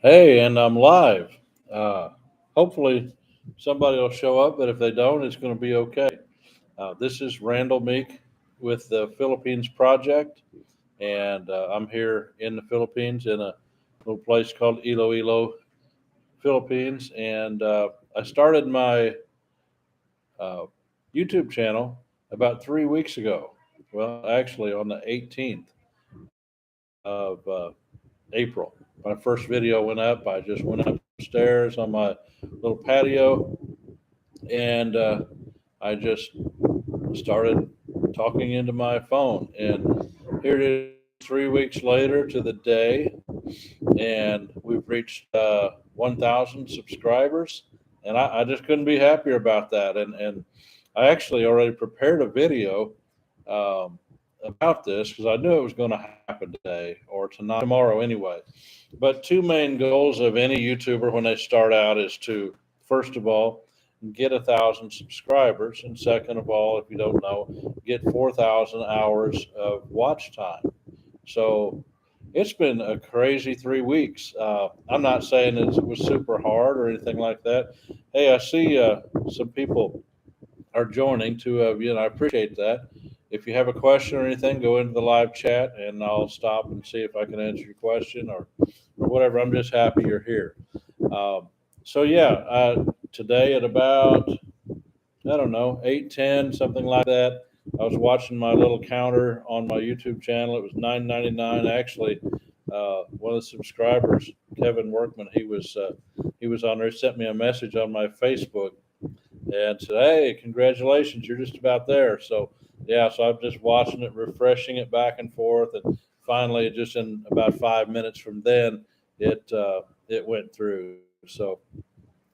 Hey, and I'm live. Uh, Hopefully, somebody will show up, but if they don't, it's going to be okay. This is Randall Meek with the Philippines Project, and I'm here in the Philippines in a little place called Iloilo, Philippines. And I started my uh, YouTube channel about 3 weeks ago. Well, actually, on the 18th of April. My first video went up. I just went upstairs on my little patio and I just started talking into my phone. And here it is 3 weeks later to the day, and we've reached 1,000 subscribers. And I just couldn't be happier about that. And I actually already prepared a video um, about this because I knew it was going to happen today or tonight, tomorrow anyway. But two main goals of any YouTuber when they start out is to, first of all, get 1,000 subscribers, and second of all, if you don't know, get 4,000 hours of watch time. So it's been a crazy 3 weeks. I'm not saying it was super hard or anything like that. Hey, I see some people are joining, two of you, and I appreciate that. If you have a question or anything, go into the live chat and I'll stop and see if I can answer your question or whatever. I'm just happy you're here. Um, so, yeah, today at about, I don't know, 8:10, something like that, I was watching my little counter on my YouTube channel. It was 9.99. Actually, one of the subscribers, Kevin Workman, he was on there. He sent me a message on my Facebook and said, "Hey, congratulations, you're just about there." So yeah, so I'm just watching it, refreshing it back and forth, and finally, just in about 5 minutes from then, it went through. So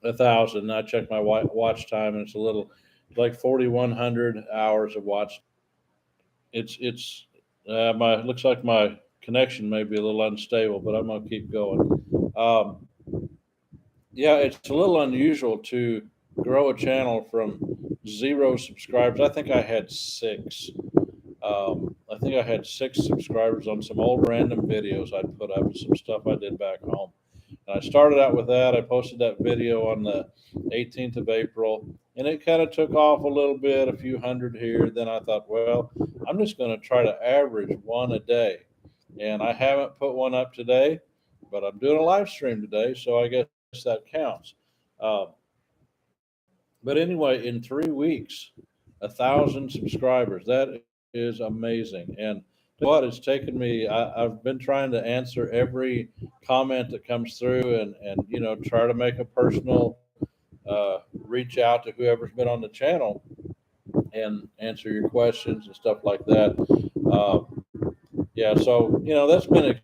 1,000. I checked my watch time, and it's a little like 4,100 hours of watch. It's my looks like my connection may be a little unstable, but I'm gonna keep going. Um, yeah, it's a little unusual to grow a channel from zero subscribers. I think I had six. I think I had six subscribers on some old random videos I'd put up, some stuff I did back home. And I started out with that. I posted that video on the 18th of April, and it kind of took off a little bit, a few hundred here. Then I thought, well, I'm just going to try to average one a day. And I haven't put one up today, but I'm doing a live stream today, so I guess that counts. Uh, but anyway, in 3 weeks, 1,000 subscribers. That is amazing. And what it's taken me, I've been trying to answer every comment that comes through, and try to make a personal reach out to whoever's been on the channel and answer your questions and stuff like that. Uh, yeah, so that's been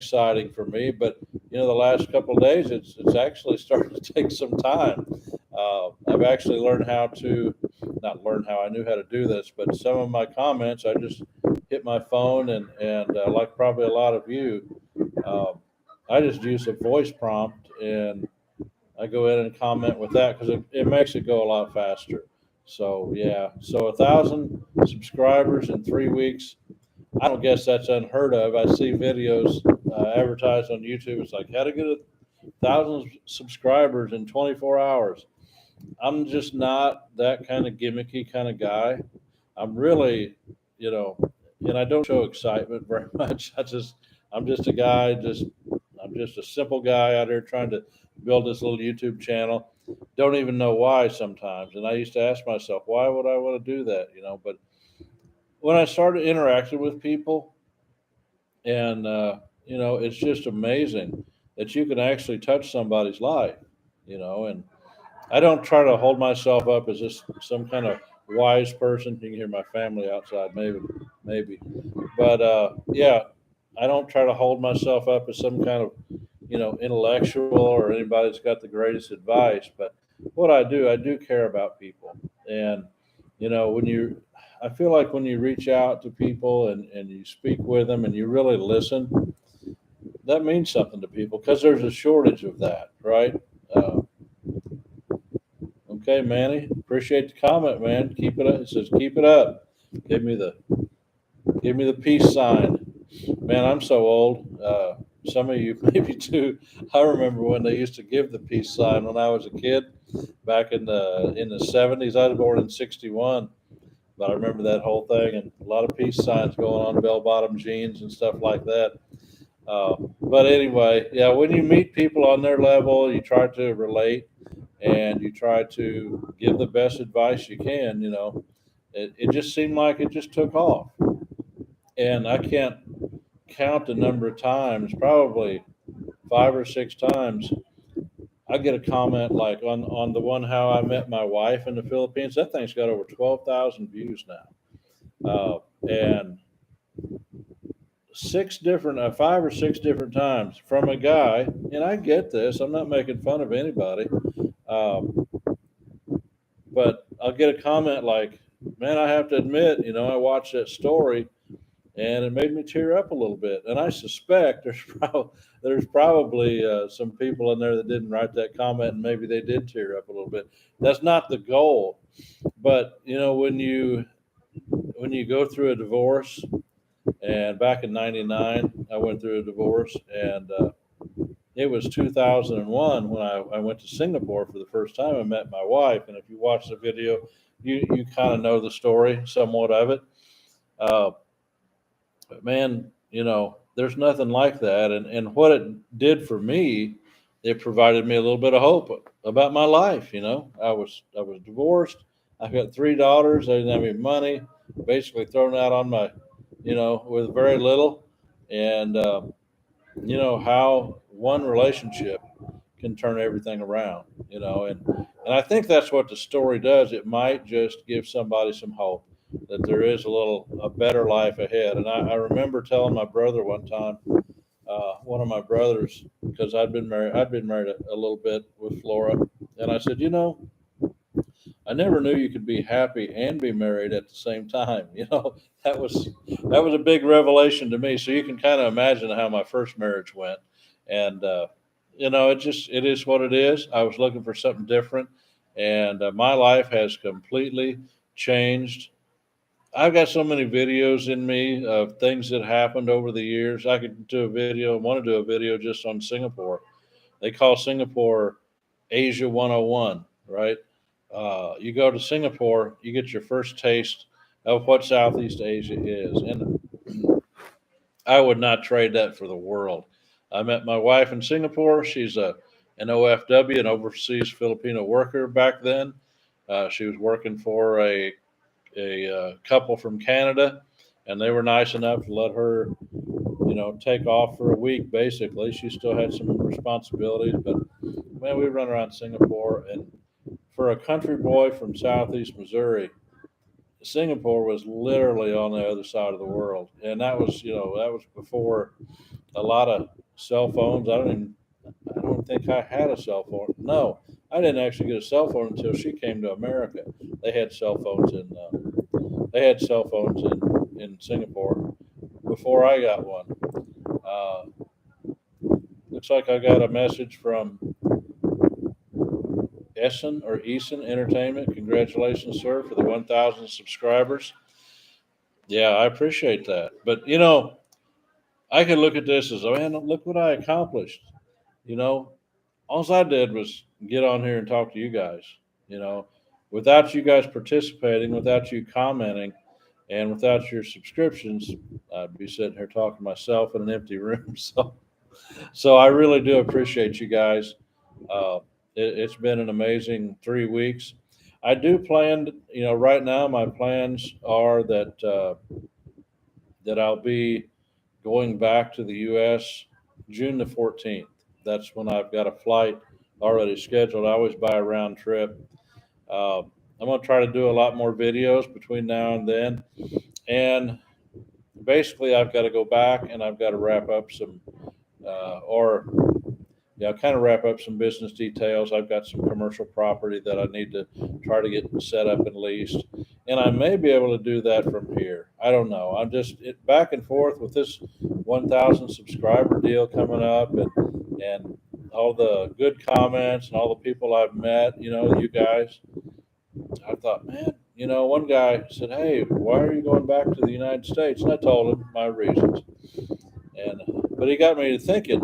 exciting for me. But the last couple of days, it's actually starting to take some time. I've actually learned how to, not learn how, I knew how to do this, but some of my comments, I just hit my phone, and like probably a lot of you, um, I just use a voice prompt and I go in and comment with that because it makes it go a lot faster. So yeah, so 1,000 subscribers in 3 weeks. I don't guess that's unheard of. I see videos advertised on YouTube. It's like how to get 1,000 subscribers in 24 hours. I'm just not that kind of gimmicky kind of guy. I'm really, you know, and I don't show excitement very much. I'm just a guy. I'm just a simple guy out here trying to build this little YouTube channel. Don't even know why sometimes. And I used to ask myself, why would I want to do that? But when I started interacting with people, and it's just amazing that you can actually touch somebody's life. And I don't try to hold myself up as just some kind of wise person. You can hear my family outside, maybe. But yeah, I don't try to hold myself up as some kind of intellectual or anybody that's got the greatest advice. But what I do care about people, and when I feel like when you reach out to people and you speak with them and you really listen, that means something to people because there's a shortage of that, right? Uh, Okay, Manny, appreciate the comment, man. Keep it up. It says keep it up. Give me the give me the peace sign. Man, I'm so old. some of you maybe too. I remember when they used to give the peace sign when I was a kid back in the 70s. I was born in 61, but I remember that whole thing and a lot of peace signs going on bell bottom jeans and stuff like that. But anyway, yeah, when you meet people on their level, you try to relate and you try to give the best advice you can. It just seemed like it just took off. And I can't count the number of times, probably 5 or 6 times, I get a comment like on the one how I met my wife in the Philippines. That thing's got over 12,000 views now, and 5 or 6 different times from a guy. And I get this. I'm not making fun of anybody, um, but I'll get a comment like, "Man, I have to admit, I watched that story." And it made me tear up a little bit. And I suspect there's probably some people in there that didn't write that comment, and maybe they did tear up a little bit. That's not the goal, but when you go through a divorce, and back in '99, I went through a divorce, and it was 2001 when I went to Singapore for the first time. I met my wife, and if you watch the video, you kind of know the story, somewhat of it. Uh, But man, there's nothing like that. And what it did for me, it provided me a little bit of hope about my life. I was divorced. I've got 3 daughters. I didn't have any money, basically thrown out on my, with very little. And how one relationship can turn everything around. And I think that's what the story does. It might just give somebody some hope that there is a better life ahead. And I remember telling my brother one time, one of my brothers, because I'd been married a little bit with Flora, and I said, I never knew you could be happy and be married at the same time. That was a big revelation to me. So you can kind of imagine how my first marriage went, and it is what it is. I was looking for something different, and my life has completely changed. I've got so many videos in me of things that happened over the years. I could do a video, want to do a video just on Singapore. They call Singapore Asia 101, right? You go to Singapore, you get your first taste of what Southeast Asia is. And I would not trade that for the world. I met my wife in Singapore. She's an OFW, an overseas Filipino worker back then. She was working for a couple from Canada, and they were nice enough to let her, take off for a week. Basically, she still had some responsibilities, but man, we run around Singapore, and for a country boy from Southeast Missouri, Singapore was literally on the other side of the world, and that was before a lot of cell phones. I don't think I had a cell phone. No, I didn't actually get a cell phone until she came to America. They had cell phones in Singapore before I got one. Uh, Looks like I got a message from Eason Entertainment. Congratulations, sir, for the 1,000 subscribers. Yeah, I appreciate that. But I could look at this as, man, look what I accomplished. You know, all I did was get on here and talk to you guys. You know, without you guys participating, without you commenting, and without your subscriptions, I'd be sitting here talking to myself in an empty room. So I really do appreciate you guys. Uh, it's been an amazing 3 weeks. I do plan, right now my plans are that I'll be going back to the U.S. June the 14th. That's when I've got a flight already scheduled. I always buy a round trip. Uh, I'm going to try to do a lot more videos between now and then. And basically, I've got to go back and I've got to wrap up or kind of wrap up some business details. I've got some commercial property that I need to try to get set up and leased, and I may be able to do that from here. I don't know. I'm just back and forth with this 1,000 subscriber deal coming up, and all the good comments and all the people I've met. You guys. I thought, man, one guy said, "Hey, why are you going back to the United States?" And I told him my reasons, and But he got me to thinking,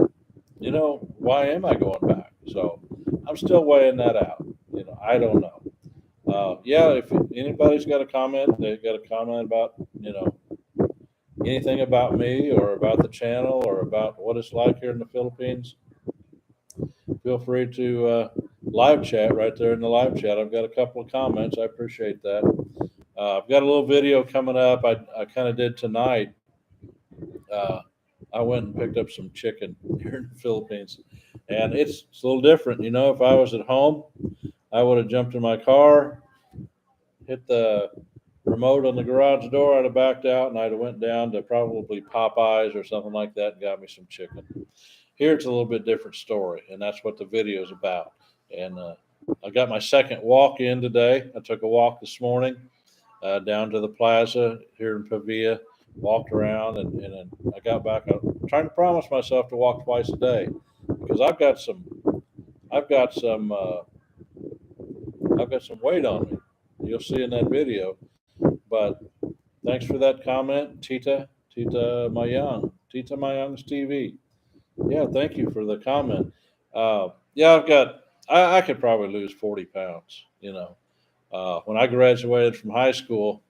why am I going back? So I'm still weighing that out. I don't know. Yeah, if anybody's got a comment, they've got a comment about, anything about me or about the channel or about what it's like here in the Philippines, feel free to live chat right there in the live chat. I've got a couple of comments. I appreciate that. I've got a little video coming up. I kind of did tonight. Uh, I went and picked up some chicken here in the Philippines, and it's a little different. If I was at home, I would have jumped in my car, hit the remote on the garage door. I'd have backed out, and I'd have went down to probably Popeyes or something like that and got me some chicken. Here it's a little bit different story, and that's what the video is about. And I got my second walk in today. I took a walk this morning down to the plaza here in Pavia, walked around, and then I got back. I'm trying to promise myself to walk twice a day because I've got some weight on me. You'll see in that video. But thanks for that comment, Tita Mayang's TV. Yeah, thank you for the comment. Yeah, I could probably lose 40 pounds. When I graduated from high school,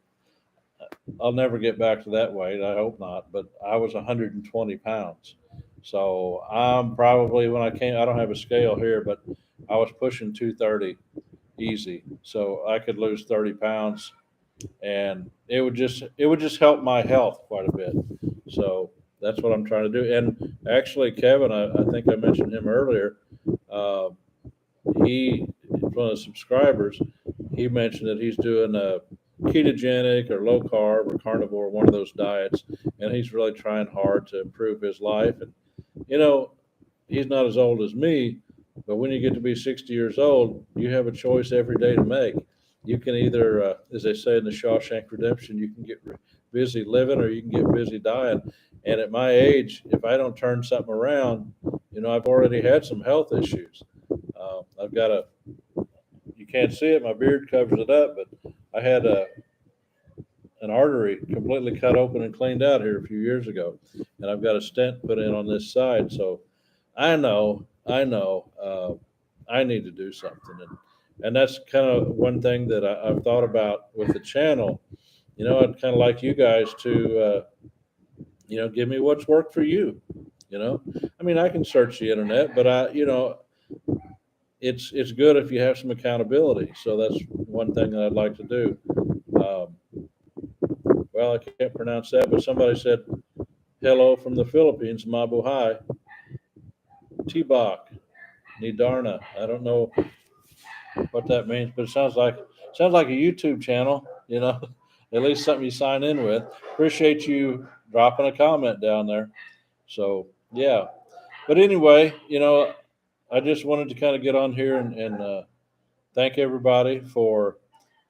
I'll never get back to that weight. I hope not, but I was 120 pounds. So I'm probably, when I came, I don't have a scale here, but I was pushing 230 easy. So I could lose 30 pounds and it would just help my health quite a bit. So that's what I'm trying to do. And actually, Kevin, I think I mentioned him earlier. Uh, he, one of the subscribers, he mentioned that he's doing a ketogenic or low carb or carnivore, one of those diets, and he's really trying hard to improve his life. And you know, he's not as old as me, but when you get to be 60 years old, you have a choice every day to make. You can either, as they say in the Shawshank Redemption, you can get busy living or you can get busy dying. And at my age, if I don't turn something around, I've already had some health issues. I've got you can't see it, my beard covers it up, but I had an artery completely cut open and cleaned out here a few years ago. And I've got a stent put in on this side. So I know, I need to do something. And that's kind of one thing that I've thought about with the channel. I'd kind of like you guys to, give me what's worked for you. I mean, I can search the internet, but it's good if you have some accountability. So that's one thing that I'd like to do. Um, well, I can't pronounce that, but somebody said hello from the Philippines, Mabuhay, Tibak, Nidarna. I don't know what that means, but it sounds like a YouTube channel. At least something you sign in with. Appreciate you dropping a comment down there. So yeah, but anyway, I just wanted to kind of get on here and thank everybody for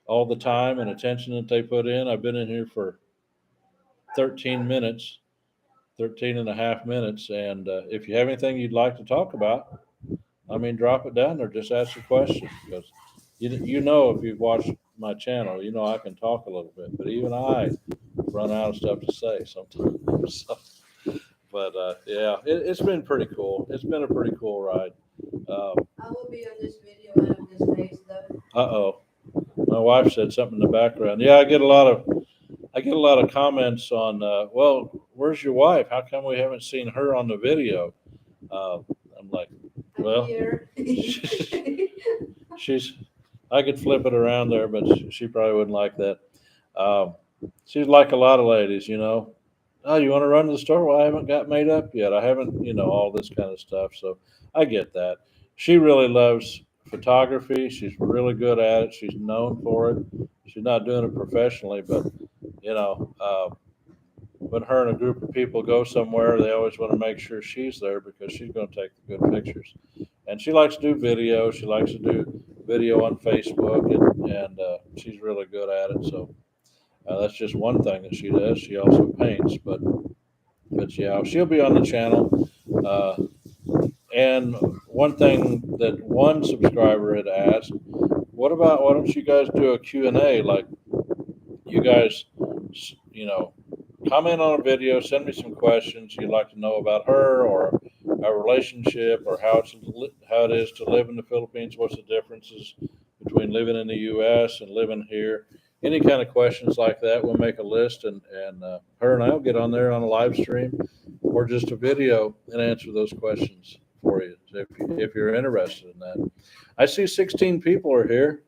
all the time and attention that they put in. I've been in here for 13 minutes, 13 and a half minutes. And if you have anything you'd like to talk about, I mean, drop it down there. Just ask a question because if you've watched my channel, I can talk a little bit, but even I run out of stuff to say sometimes. But yeah, it's been pretty cool. It's been a pretty cool ride. I will be on this video and on this page though. Uh-oh. My wife said something in the background. Yeah, I get a lot of comments on, well, where's your wife? How come we haven't seen her on the video? I'm like, well, she's. I could flip it around there, but she probably wouldn't like that. Um, she's like a lot of ladies. Oh, you want to run to the store? Well, I haven't got made up yet. I haven't, all this kind of stuff. So I get that. She really loves photography. She's really good at it. She's known for it. She's not doing it professionally, but you know, uh, when her and a group of people go somewhere, they always want to make sure she's there because she's going to take the good pictures. And she likes to do video. She likes to do video on Facebook, and she's really good at it. So that's just one thing that she does. She also paints, but yeah, she'll be on the channel. Uh, and one thing that one subscriber had asked, why don't you guys do a Q&A like you guys, you know, comment on a video, send me some questions you'd like to know about her or our relationship or how it is to live in the Philippines. What's the differences between living in the U.S. and living here? Any kind of questions like that, we'll make a list, and her and I will get on there on a live stream or just a video and answer those questions for you if you're interested in that. I see 16 people are here.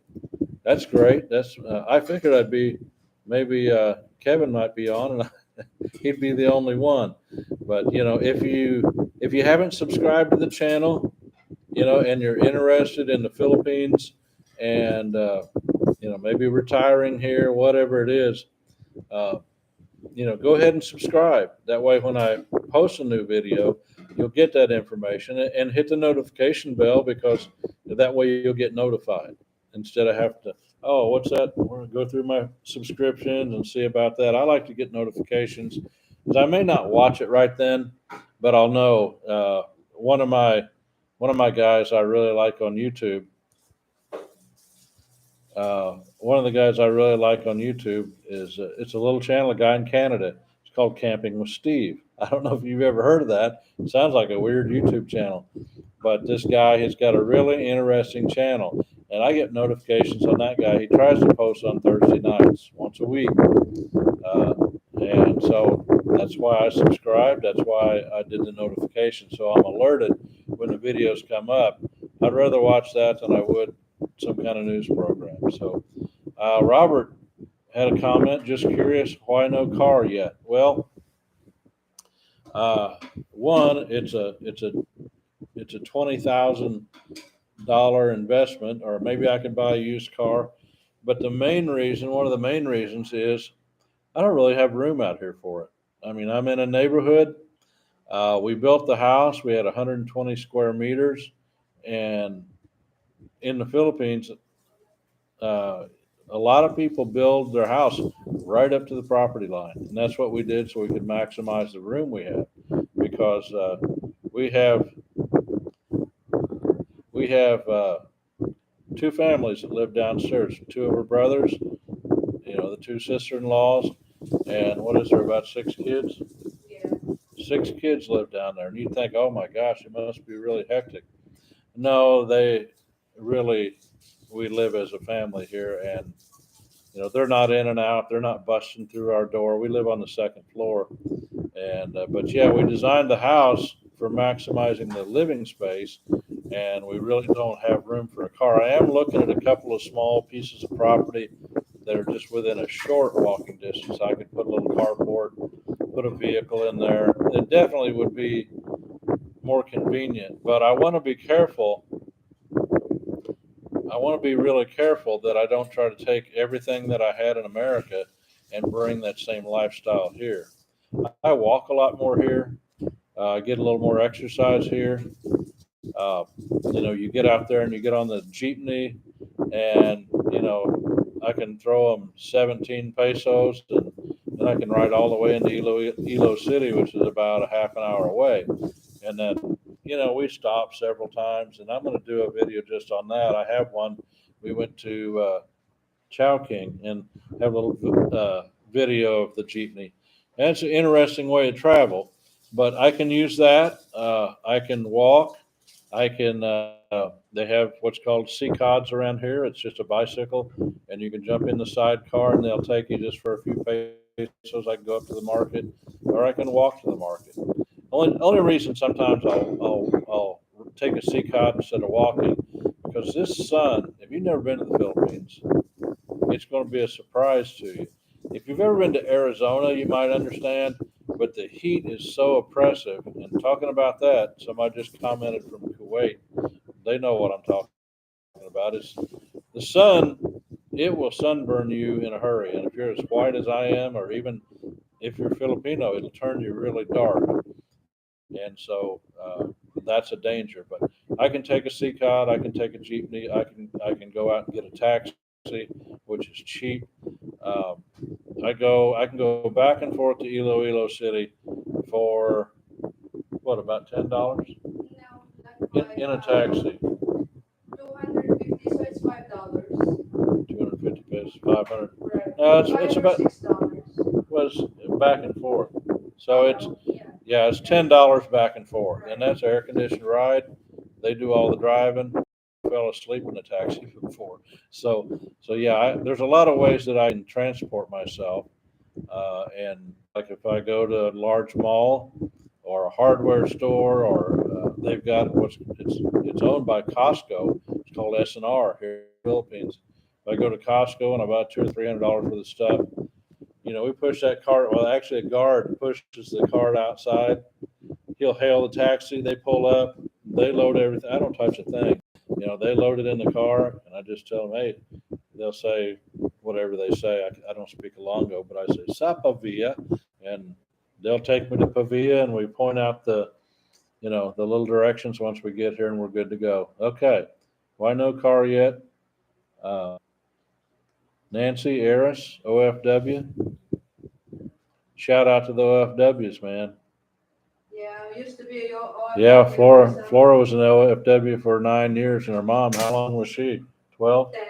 That's great. That's I figured I'd be maybe Kevin might be on, and he'd be the only one. But if you haven't subscribed to the channel, and you're interested in the Philippines, and maybe retiring here, whatever it is, uh, go ahead and subscribe. That way, when I post a new video, you'll get that information and hit the notification bell, because that way you'll get notified instead of have to, oh, what's that? We're going to go through my subscriptions and see about that. I like to get notifications because I may not watch it right then, but I'll know. One of my guys I really like on YouTube. One of the guys I really like on YouTube is it's a little channel, a guy in Canada. It's called Camping with Steve. I don't know if you've ever heard of that. It sounds like a weird YouTube channel, but this guy has got a really interesting channel, and I get notifications on that guy. He tries to post on Thursday nights, once a week, uh, and so that's why I subscribed. That's why I did the notification, so I'm alerted when the videos come up. I'd rather watch that than I would some kind of news program. So, Robert had a comment. Just curious, why no car yet? Well, one, it's a $20,000 investment, or maybe I could buy a used car. But one of the main reasons is I don't really have room out here for it. I mean, I'm in a neighborhood. We built the house. We had 120 square meters, and in the Philippines, uh, a lot of people build their house right up to the property line, and that's what we did so we could maximize the room we have. Because we have we have two families that live downstairs. Two of her brothers, the two sister-in-laws, and what is there, about six kids? Yeah. Six kids live down there, and you think, oh my gosh, it must be really hectic. No, they really, we live as a family here, and they're not in and out. They're not busting through our door. We live on the second floor, and but yeah, we designed the house for maximizing the living space, and we really don't have room for a car. I am looking at a couple of small pieces of property that are just within a short walking distance. I could put a little carport, put a vehicle in there. It definitely would be more convenient, but I want to be careful. I want to be really careful that I don't try to take everything that I had in America and bring that same lifestyle here. I walk a lot more here. I get a little more exercise here. Uh, you get out there and you get on the jeepney, and I can throw them 17 pesos, and I can ride all the way into Ilo City, which is about a half an hour away. And then we stopped several times, and I'm going to do a video just on that. I have one. We went to Chowking and have a little video of the jeepney. And it's an interesting way to travel, but I can use that. I can walk. I can. They have what's called C-Cods around here. It's just a bicycle, and you can jump in the sidecar, and they'll take you just for a few pesos. I can go up to the market, or I can walk to the market. Only reason sometimes I'll take a C-Cod instead of walking, because this sun. If you've never been to the Philippines, it's going to be a surprise to you. If you've ever been to Arizona, you might understand, but the heat is so oppressive. And talking about that, somebody just commented from Kuwait. They know what I'm talking about. It's the sun. It will sunburn you in a hurry. And if you're as white as I am, or even if you're Filipino, it'll turn you really dark. And so that's a danger. But I can take a C-Cod, I can take a jeepney, I can go out and get a taxi, which is cheap. Um, I can go back and forth to Ilo City for what, about $10 No, like in a taxi. 250, so it's $5. 250 pesos, 500. Right. No, $5 it's or about $6. was back and forth. So it's $10 back and forth, and that's air conditioned ride. They do all the driving. I fell asleep in the taxi before, so yeah, there's a lot of ways that I can transport myself. And like if I go to a large mall or a hardware store, or they've got it's owned by Costco. It's called S&R here in the Philippines. If I go to Costco and I buy $200 or $300 worth of stuff, we push that cart. Well, actually, a guard pushes the cart outside. He'll hail the taxi. They pull up. They load everything. I don't touch a thing. They load it in the car, and I just tell them, hey, they'll say whatever they say. I don't speak Ilongo, but I say Sa Pavia, and they'll take me to Pavia, and we point out the little directions once we get here, and we're good to go. Okay, why no car yet? Uh, Nancy Eris, OFW. Shout out to the OFWs, man. Yeah, it used to be your Yeah, OFW Flora. also. Flora was an OFW for 9 years, and her mom, how long was she? 12? 10.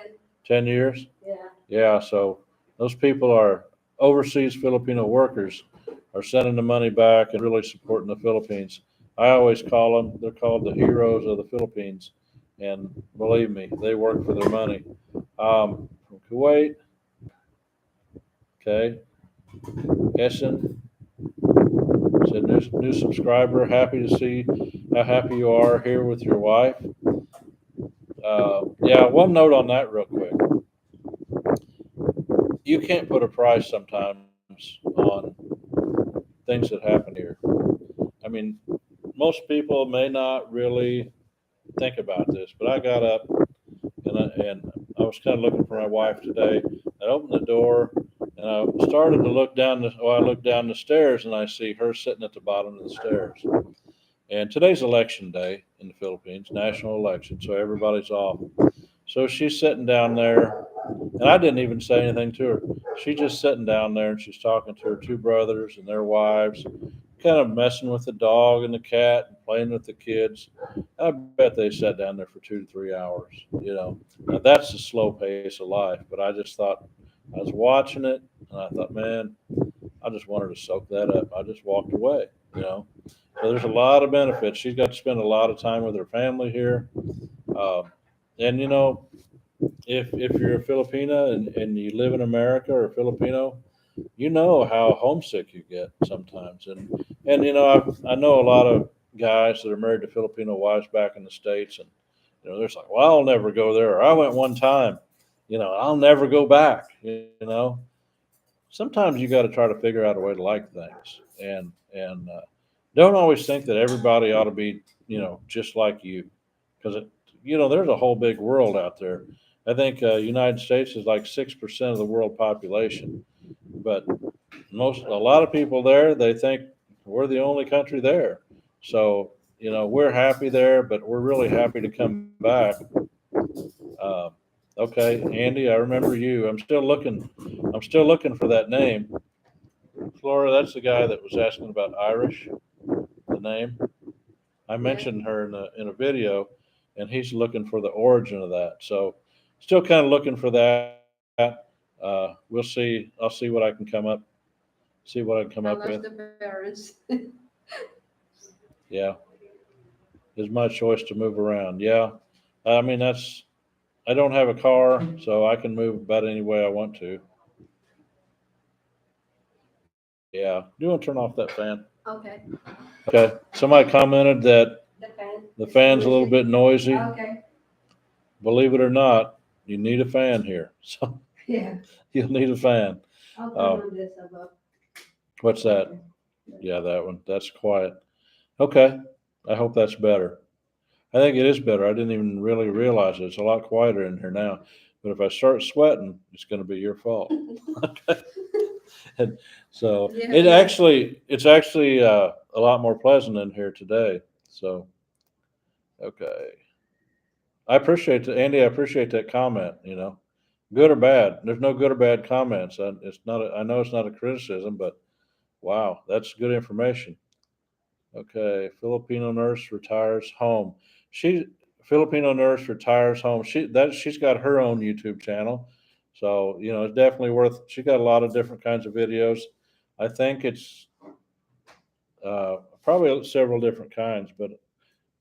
10 years? Yeah. Yeah, so those people are overseas Filipino workers, are sending the money back and really supporting the Philippines. I always call them, they're called the heroes of the Philippines. And believe me, they work for their money. From Kuwait, okay. Essen said, new subscriber, happy to see how happy you are here with your wife. Yeah, one note on that real quick. You can't put a price sometimes on things that happen here. I mean, most people may not really think about this, but I got up and I was kind of looking for my wife today. I opened the door and I started to look down I looked down the stairs and I see her sitting at the bottom of the stairs. And today's election day in the Philippines, national election, so everybody's off. So she's sitting down there, and I didn't even say anything to her. She's just sitting down there and she's talking to her two brothers and their wives, kind of messing with the dog and the cat and playing with the kids. I bet they sat down there for 2 to 3 hours. Now, that's the slow pace of life, but I just thought, I was watching it and I thought, man, I just wanted to soak that up. I just walked away. So there's a lot of benefits. She's got to spend a lot of time with her family here. And if you're a Filipina and you live in America or a Filipino, you know how homesick you get sometimes. And I know a lot of guys that are married to Filipino wives back in the States, and they're just like, well, I'll never go there. Or, I went one time, I'll never go back. Sometimes you got to try to figure out a way to like things, and don't always think that everybody ought to be just like you, because there's a whole big world out there. I think United States is like 6% of the world population, but a lot of people there, they think we're the only country there. So we're happy there, but we're really happy to come back. uh, okay, Andy, I remember you. I'm still looking for that name. Flora, that's the guy that was asking about Irish, the name. I mentioned her in a video, and he's looking for the origin of that. So still kind of looking for that. We'll see. I'll see what I can come up Unless with. the parents. Yeah, is my choice to move around. Yeah, I mean I don't have a car, so I can move about any way I want to. Yeah, do you want to turn off that fan? Okay. Okay. Somebody commented that The fan. the fan's a little bit noisy. Okay. Believe it or not, you need a fan here. So Yeah. you'll need a fan. I'll turn Um, on this above. What's that? Yeah, that one. That's quiet. Okay. I hope that's better. I think it is better. I didn't even really realize it. It's a lot quieter in here now. But if I start sweating, it's going to be your fault. Okay. And so Yeah, it's actually a lot more pleasant in here today. So okay. Andy. I appreciate that comment. Good or bad. There's no good or bad comments. It's not. I know it's not a criticism, but wow, that's good information. Okay, Filipino nurse retires home. She Filipino nurse retires home. She's got her own YouTube channel, so it's definitely worth. She got a lot of different kinds of videos. I think it's probably several different kinds, but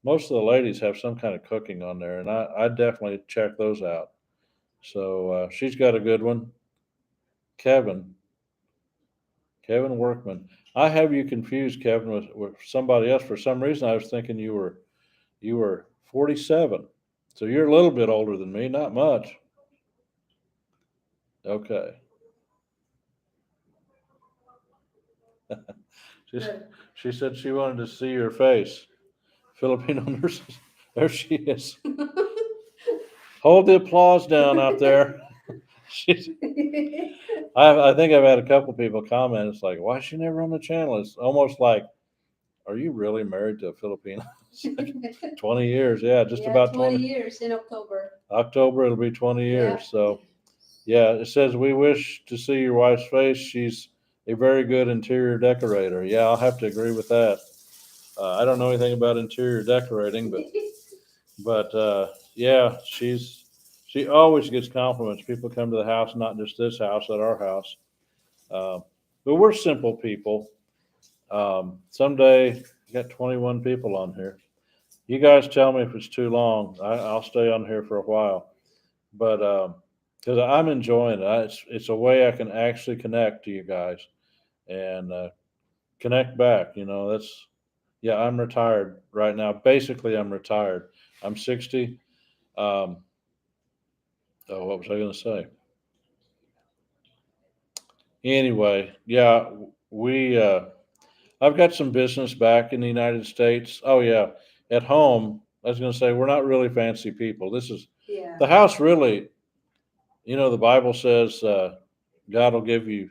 most of the ladies have some kind of cooking on there, and I definitely check those out. So she's got a good one. Kevin, Kevin Workman. I have you confused, Kevin, with somebody else. For some reason, I was thinking you were 47. So you're a little bit older than me, not much. Okay. She's, Good. she said she wanted to see your face. Filipino nurses. There she is. Hold the applause down out there. She's, I think I've had a couple people comment. It's like, why is she never on the channel? It's almost like, are you really married to a Filipino? It's like 20 years. Yeah, just Yeah, about 20 20. years in October. October, it'll be 20 Yeah. years. So, yeah, it says, we wish to see your wife's face. She's a very good interior decorator. Yeah, I'll have to agree with that. I don't know anything about interior decorating, but yeah, she always gets compliments. People come to the house, not just this house, at our house. Uh, but we're simple people. Someday, I got 21 people on here. You guys tell me if it's too long. I'll stay on here for a while, but because I'm enjoying it, it's a way I can actually connect to you guys and connect back. That's yeah. I'm retired right now. Basically, I'm retired. I'm 60. Um, oh, what was I going to say? Anyway, yeah, we. I've got some business back in the United States. Oh yeah, at home. I was going to say we're not really fancy people. This is Yeah. the house. Really, the Bible says God will give you.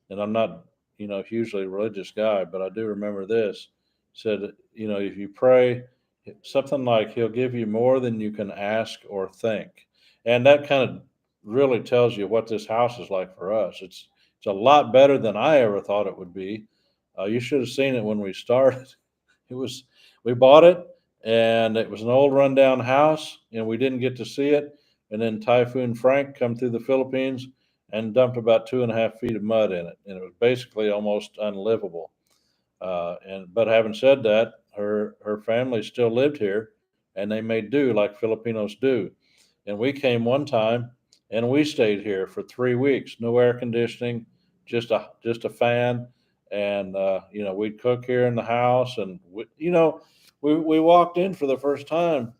And I'm not, hugely religious guy, but I do remember this. Said, if you pray, something like He'll give you more than you can ask or think, and that kind of really tells you what this house is like for us. It's a lot better than I ever thought it would be. You should have seen it when we started. It was we bought it, and it was an old rundown house, and we didn't get to see it. And then Typhoon Frank come through the Philippines and dumped about 2.5 feet of mud in it, and it was basically almost unlivable. But having said that, her family still lived here, and they made do like Filipinos do. And we came one time, and we stayed here for 3 weeks. No air conditioning, just a fan, and we'd cook here in the house, and we walked in for the first time.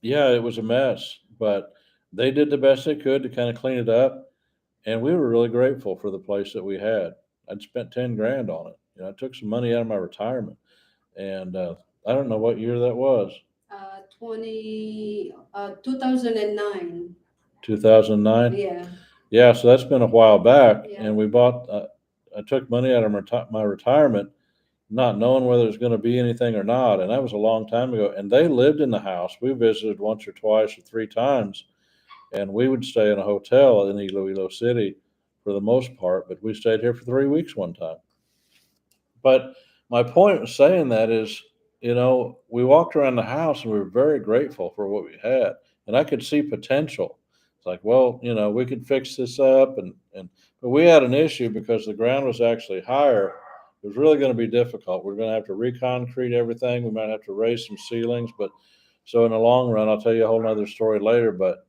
Yeah, it was a mess, but they did the best they could to kind of clean it up, and we were really grateful for the place that we had. I'd spent 10 grand on it. I took some money out of my retirement, and I don't know what year that was. 2009. 2009. Yeah. Yeah, so that's been a while back, Yeah. and we bought. I took money out of my retirement, not knowing whether there's going to be anything or not, and that was a long time ago. And they lived in the house. We visited once or twice or 3 times, and we would stay in a hotel in Iloilo City for the most part, but we stayed here for 3 weeks one time. But my point of saying that is, we walked around the house and we were very grateful for what we had, and I could see potential. It's like, well, we could fix this up, and but we had an issue because the ground was actually higher. It was really going to be difficult. We're going to have to reconcrete everything. We might have to raise some ceilings, but so in the long run, I'll tell you a whole nother story later. But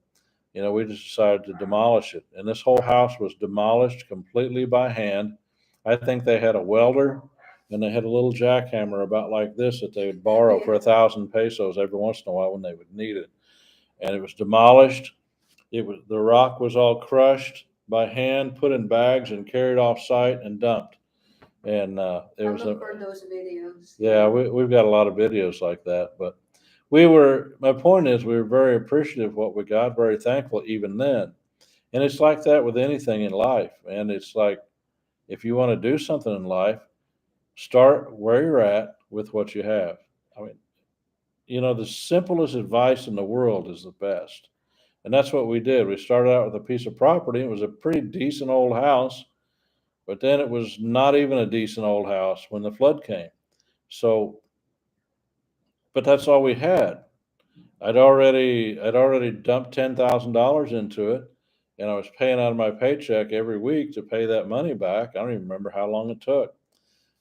we just decided to demolish it. And this whole house was demolished completely by hand. I think they had a welder and they had a little jackhammer about like this that they would borrow for 1,000 pesos every once in a while when they would need it. And it was demolished. The rock was all crushed by hand, put in bags, and carried off site and dumped. And it I was look for those videos. yeah, we've got a lot of videos like that. But my point is, we were very appreciative of what we got, very thankful even then. And it's like that with anything in life. And it's like, if you want to do something in life, start where you're at with what you have. I mean, the simplest advice in the world is the best. And that's what we did. We started out with a piece of property. It was a pretty decent old house, but then it was not even a decent old house when the flood came. So, but that's all we had. I'd already dumped $10,000 into it, and I was paying out of my paycheck every week to pay that money back. I don't even remember how long it took,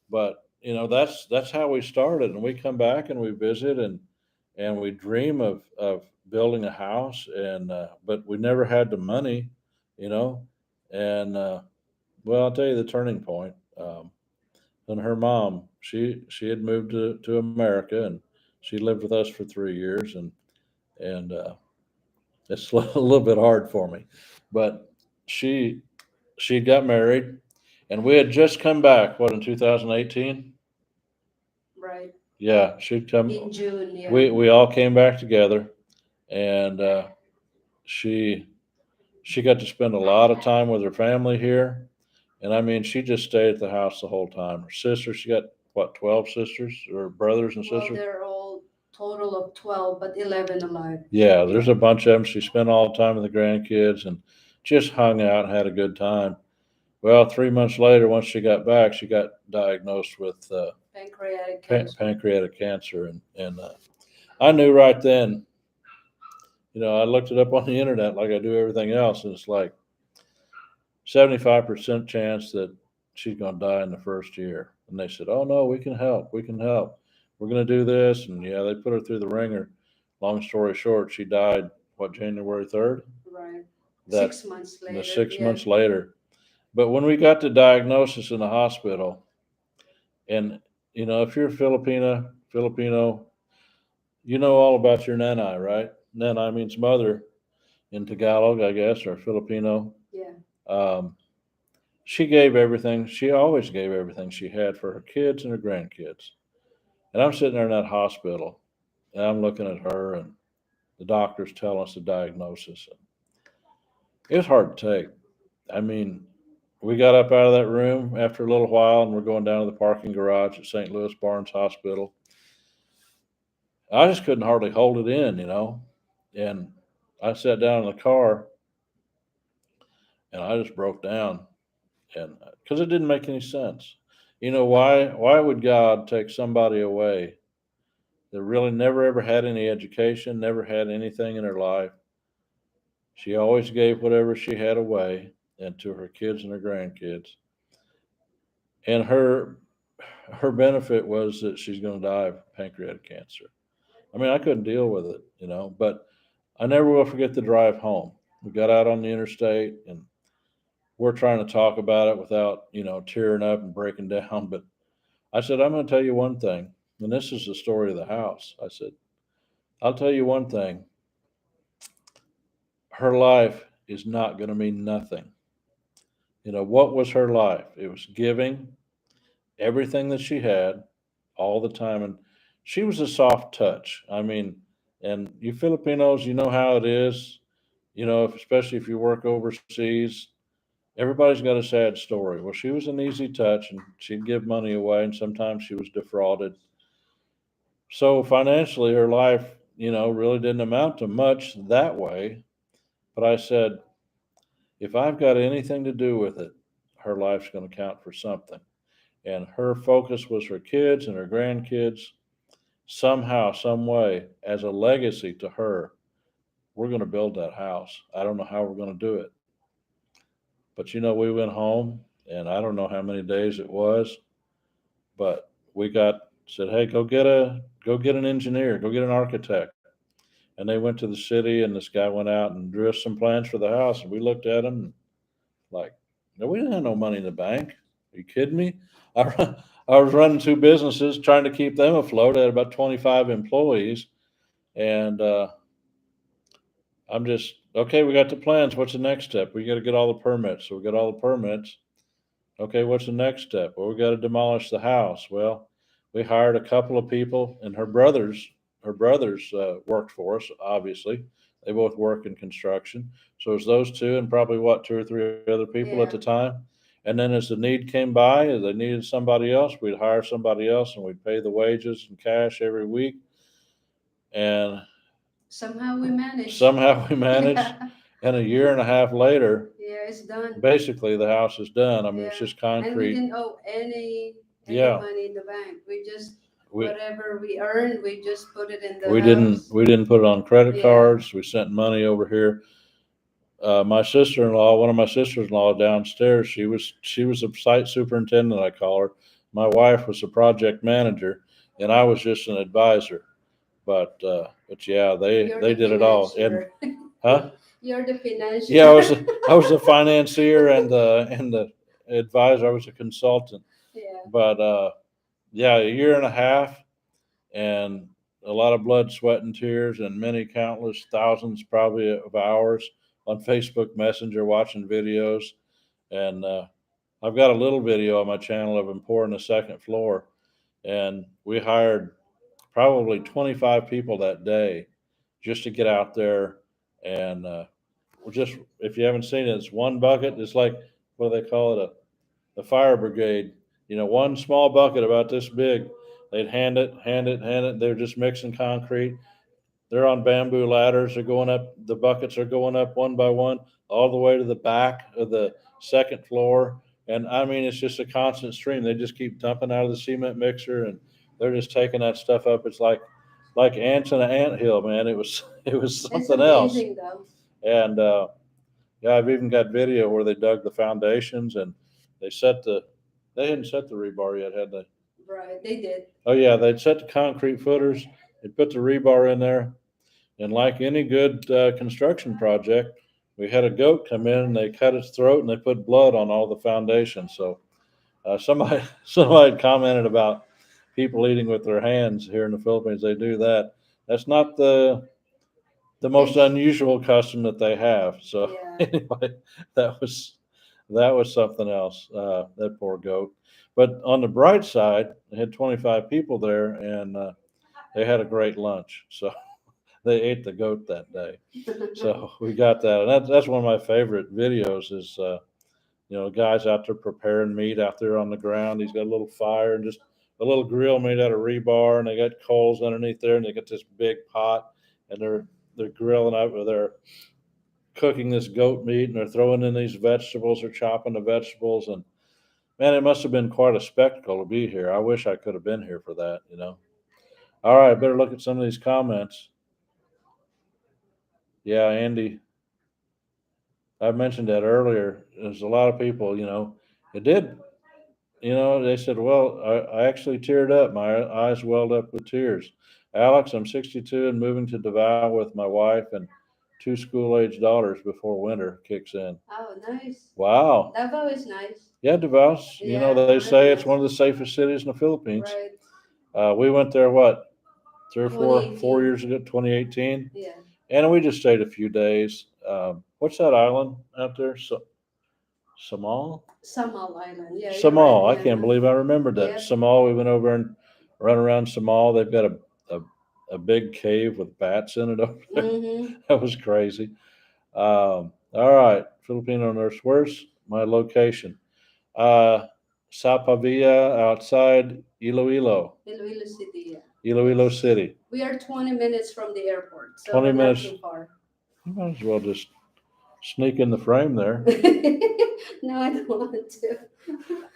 but that's how we started. And we come back and we visit, and we dream of building a house, and but we never had the money, you know. And well, I'll tell you the turning point. And her mom, she had moved to America, and she lived with us for 3 years, and it's a little bit hard for me, but she she got married, and we had just come back. What, in 2018? Right. Yeah, she'd come. In June, yeah. We all came back together, and she she got to spend a lot of time with her family here, and I mean, she just stayed at the house the whole time. Her sister, she got what, 12 sisters or brothers and Well, sisters? they're all total of 12, but 11 alive. Yeah, there's a bunch of them. She spent all the time with the grandkids and just hung out and had a good time. Well, 3 months later, once she got back, she got diagnosed with Pancreatic cancer. pancreatic cancer, and I knew right then. I looked it up on the internet like I do everything else, and it's like 75% chance that she's going to die in the first year. And they said, "Oh no, we can help. We can help. We're going to do this." And yeah, they put her through the ringer. Long story short, she died what, January 3rd? Right. That 6 months the later. six Yeah. months later. But when we got the diagnosis in the hospital, and if you're Filipino, you know all about your nanay, right? Nanay means mother in Tagalog, I guess, or Filipino. Yeah. Um, she gave everything. She always gave everything she had for her kids and her grandkids. And I'm sitting there in that hospital, and I'm looking at her, and the doctors tell us the diagnosis. It was hard to take. I mean, we got up out of that room after a little while, and we're going down to the parking garage at St. Louis Barnes Hospital. I just couldn't hardly hold it in. And I sat down in the car, and I just broke down, and because it didn't make any sense. Why would God take somebody away that really never ever had any education, never had anything in her life? She always gave whatever she had away and to her kids and her grandkids. And her benefit was that she's going to die of pancreatic cancer. I mean, I couldn't deal with it. But I never will forget the drive home. We got out on the interstate, and we're trying to talk about it without, tearing up and breaking down. But I said, I'm going to tell you one thing, and this is the story of the house. I said, I'll tell you one thing. Her life is not going to mean nothing. What was her life? It was giving everything that she had all the time. And she was a soft touch. I mean, and you Filipinos, you know how it is, especially if you work overseas. Everybody's got a sad story. Well, she was an easy touch, and she'd give money away, and sometimes she was defrauded. So financially, her life, really didn't amount to much that way. But I said, if I've got anything to do with it, her life's going to count for something. And her focus was her kids and her grandkids. Somehow, some way, as a legacy to her, we're going to build that house. I don't know how we're going to do it. But we went home, and I don't know how many days it was, but we got said, "Hey, go get an engineer, go get an architect." And they went to the city, and this guy went out and drew us some plans for the house, and we looked at them, and like, no, we didn't have no money in the bank. Are you kidding me? I was running two businesses, trying to keep them afloat. I had about 25 employees, and I'm just, okay, we got the plans. What's the next step? We got to get all the permits. So we got all the permits. Okay, what's the next step? Well, we got to demolish the house. Well, we hired a couple of people, and her brothers worked for us. Obviously, they both work in construction. So it was those two, and probably what, two or three other people at Yeah. the time. And then as the need came by, as they needed somebody else, we'd hire somebody else, and we'd pay the wages in cash every week. And Somehow we managed. somehow we managed. Yeah. And a year and a half later, Yeah, it's done. basically the house is done. I mean, it's Yeah. just And we concrete. didn't owe any Yeah, money in the bank. We just we whatever we earned, we just put it in the we didn't house. we didn't put it on credit Yeah. cards. We sent money over here. my sister-in-law, one of my sisters-in-law downstairs, she was a site superintendent, I call her. My wife was a project manager, and I was just an advisor. But yeah, they You're they the did it all. And financier. huh? You're the financier. Yeah, I was a financier and the advisor. I was a consultant. Yeah. But yeah, a year and a half, and a lot of blood, sweat, and tears, and many countless thousands, probably, of hours on Facebook Messenger watching videos. And I've got a little video on my channel of him pouring the second floor, and we hired probably 25 people that day just to get out there and just, if you haven't seen it, it's one bucket. It's like, what do they call it? A fire brigade. One small bucket about this big. They'd hand it, hand it, hand it. They're just mixing concrete. They're on bamboo ladders. They're going up. The buckets are going up one by one, all the way to the back of the second floor. And I mean, it's just a constant stream. They just keep dumping out of the cement mixer, and they're just taking that stuff up. It's like ants in an ant hill, man. It was It's something else. amazing though. And yeah, I've even got video where they dug the foundations and they set the. They hadn't set the rebar yet, had they? Right, they did. Oh yeah, they'd set the concrete footers. They put the rebar in there, and like any good construction project, we had a goat come in and they cut its throat and they put blood on all the foundations. So somebody somebody had commented about people eating with their hands here in the Philippines. They do that. That's not the most It's unusual custom that they have. So yeah. anyway, that was that was something else. That poor goat. But on the bright side, they had 25 people there, and they had a great lunch. So they ate the goat that day. So we got that, and that's one of my favorite videos. Is guys out there preparing meat out there on the ground. He's got a little fire and just a little grill made out of rebar, and they got coals underneath there, and they got this big pot, and they're grilling up, or they're cooking this goat meat, and they're throwing in these vegetables or chopping the vegetables. And man, it must have been quite a spectacle to be here. I wish I could have been here for that. All right, better look at some of these comments. Yeah, Andy, I mentioned that earlier. There's a lot of people. It did. They said, well, I actually teared up. My eyes welled up with tears. Alex, I'm 62 and moving to Davao with my wife and two school-age daughters before winter kicks in. Oh, nice. Wow. Davao is nice. Yeah, Davos. Yeah, They really say it's nice. one of the safest cities in the Philippines. Right. We went there, what, 3 or 4 2018. years ago, 2018, Yeah. and we just stayed a few days. What's that island out there? Samal? Samal Island. Yeah, you're right. Samal. I Yeah. can't believe I remembered that. Yep. Samal. We went over and run around Samal. They've got a, a big cave with bats in it over there. Mm-hmm. That was crazy. All right, Filipino nurse. Where's my location? Sa Pavia, outside Iloilo, Iloilo City. Yeah. Iloilo Yes. City. We are 20 minutes from the airport, so 20 we're not minutes. too far. You might as well just sneak in the frame there. No, I don't want to.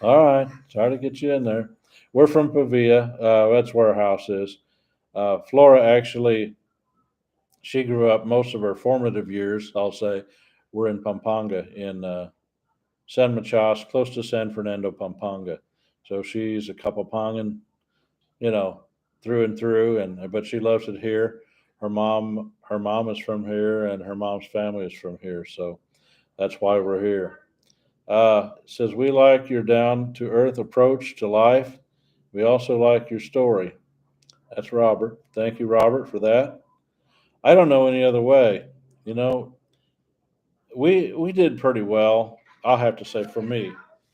All right, try to get you in there. We're from Pavia. That's where our house is. Flora actually, she grew up most of her formative years, I'll say, were in Pampanga, in San Machas, close to San Fernando, Pampanga. So she's a Kapampangan, you know, through and through, and but she loves it here. Her mom is from here, and her mom's family is from here, so that's why we're here. Says we like your down to earth approach to life. We also like your story. That's Robert. Thank you, Robert, for that. I don't know any other way. You know, we did pretty well. I'll have to say for me,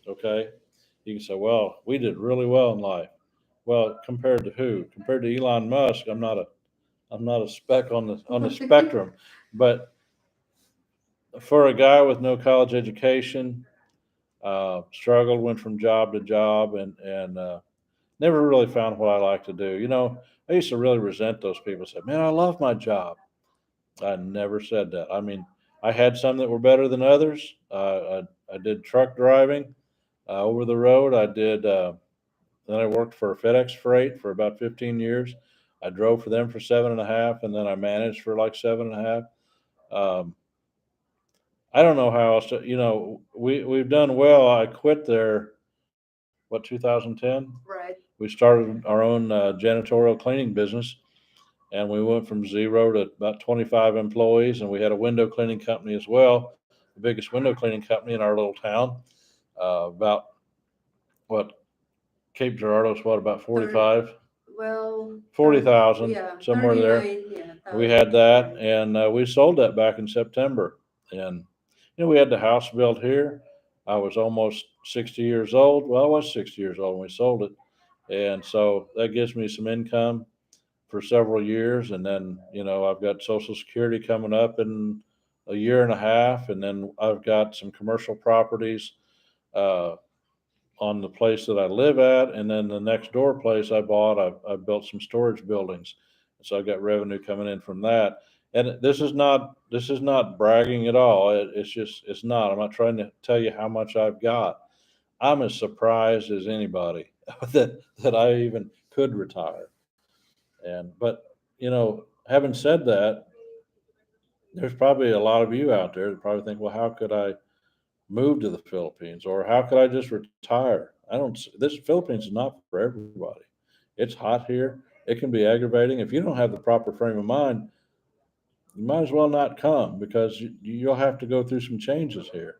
okay. You can say, well, we did really well in life. Well, compared to who? Compared to Elon Musk, I'm not a speck on the spectrum. But for a guy with no college education, struggled, went from job to job, and never really found what I like to do. I used to really resent those people. Say, man, I love my job. I never said that. I mean, I had some that were better than others. I did truck driving over the road. I did. Then I worked for FedEx Freight for about 15 years. I drove for them for 7.5, and then I managed for like 7.5. Um, I don't know how else to, we've done well. I quit there, what, 2010? Right. We started our own janitorial cleaning business, and we went from zero to about 25 employees, and we had a window cleaning company as well, the biggest window cleaning company in our little town. About what, Cape Girardeau's what, about 30, 45, well, 40,000, yeah, somewhere there. 39, yeah, We 1,000. had that, and we sold that back in September. And we had the house built here. I was almost 60 years old. Well, I was 60 years old when we sold it, and so that gives me some income for several years. And then I've got Social Security coming up in a year and a half, and then I've got some commercial properties uh, on the place that I live at, and then the next door place I bought, I built some storage buildings, so I got revenue coming in from that. And this is not bragging at all. It's just it's not. I'm not trying to tell you how much I've got. I'm as surprised as anybody that I even could retire. But having said that, there's probably a lot of you out there that probably think, well, how could I move to the Philippines, or how could I just retire? I don't. This Philippines is not for everybody. It's hot here. It can be aggravating if you don't have the proper frame of mind. You might as well not come, because you'll have to go through some changes here.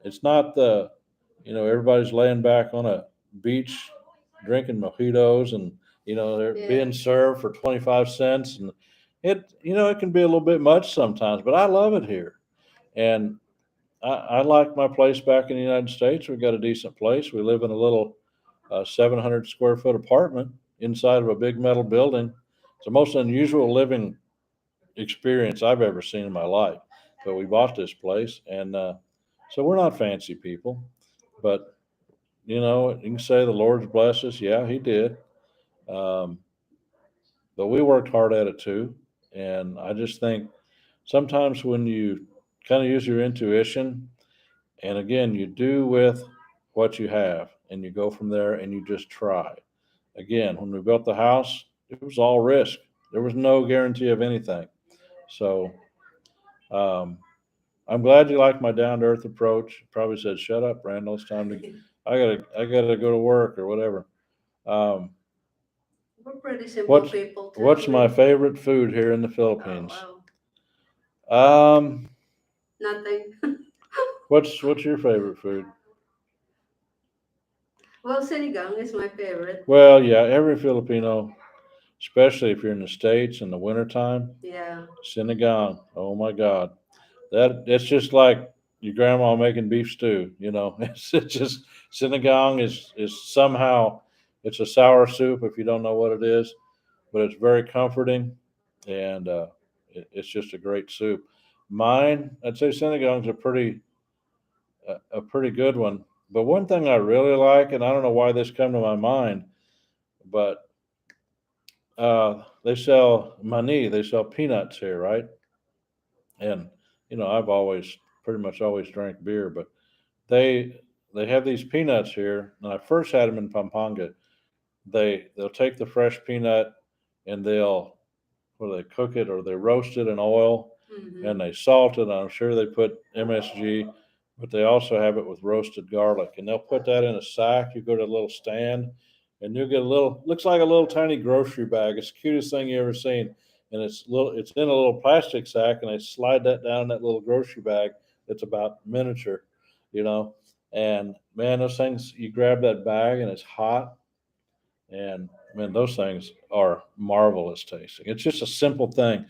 It's not everybody's laying back on a beach drinking mojitos, and they're Yeah. being served for 25 cents, and it can be a little bit much sometimes, but I love it here. And I like my place back in the United States. We've got a decent place. We live in a little 700 square foot apartment inside of a big metal building. It's the most unusual living experience I've ever seen in my life. But we bought this place, and so we're not fancy people. But you can say the Lord's blessed us. Yeah, He did. Um, but we worked hard at it too. And I just think sometimes when you kind of use your intuition, and again, you do with what you have, and you go from there, and you just try. Again, when we built the house, it was all risk. There was no guarantee of anything. So um, I'm glad you like my down to earth approach. Probably said, "Shut up, Randall. It's time to. I gotta go to work or whatever." Um, We're pretty simple what's people too. what's my favorite food here in the Oh, Philippines? wow. Um, Nothing. what's your favorite food? Well, sinigang is my favorite. Well, yeah, every Filipino, especially if you're in the States in the wintertime, Yeah. sinigang. Oh my God. It's just like your grandma making beef stew, It's just sinigang is somehow it's a sour soup if you don't know what it is, but it's very comforting, and it's just a great soup. Mine, I'd say sinigang's a pretty good one. But one thing I really like, and I don't know why this come to my mind, but they sell mani, they sell peanuts here, right? And I've always pretty much always drank beer, but they they have these peanuts here. And I first had them in Pampanga. They'll take the fresh peanut, and they'll whether they cook it or they roast it in oil, Hmm. and they salt it. I'm sure they put MSG, but they also have it with roasted garlic, and they'll put that in a sack. You go to a little stand, and you'll get a little looks like a little tiny grocery bag. It's the cutest thing you ever seen, and it's in a little plastic sack, and they slide that down in that little grocery bag. That's about miniature, you know. And man, those things, you grab that bag and it's hot, and man, those things are marvelous tasting. It's just a simple thing,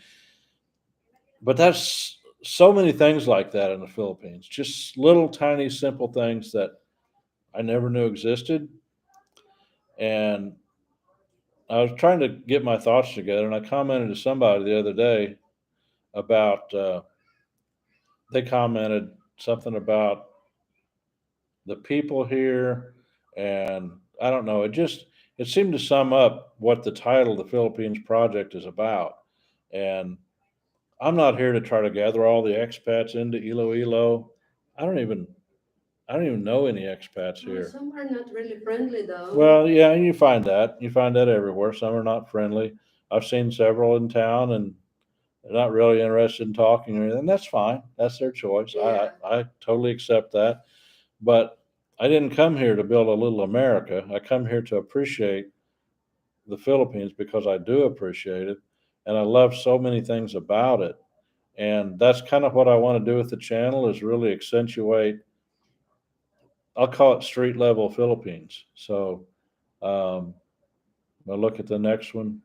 but that's so many things like that in the Philippines. Just little tiny simple things that I never knew existed. And I was trying to get my thoughts together, and I commented to somebody the other day about they commented something about the people here, and I don't know. It seemed to sum up what the title of the Philippines project is about. And I'm not here to try to gather all the expats into Iloilo. I don't even I don't even know any expats Well, here. some are not really friendly though. Well, yeah, and you find that everywhere. Some are not friendly. I've seen several in town, and they're not really interested in talking or anything. That's fine. That's their choice. Yeah. I totally accept that. But I didn't come here to build a little America. I come here to appreciate the Philippines because I do appreciate it, and I love so many things about it. And that's kind of what I want to do with the channel is really accentuate. I'll call it street level Philippines. So I'll look at the next one.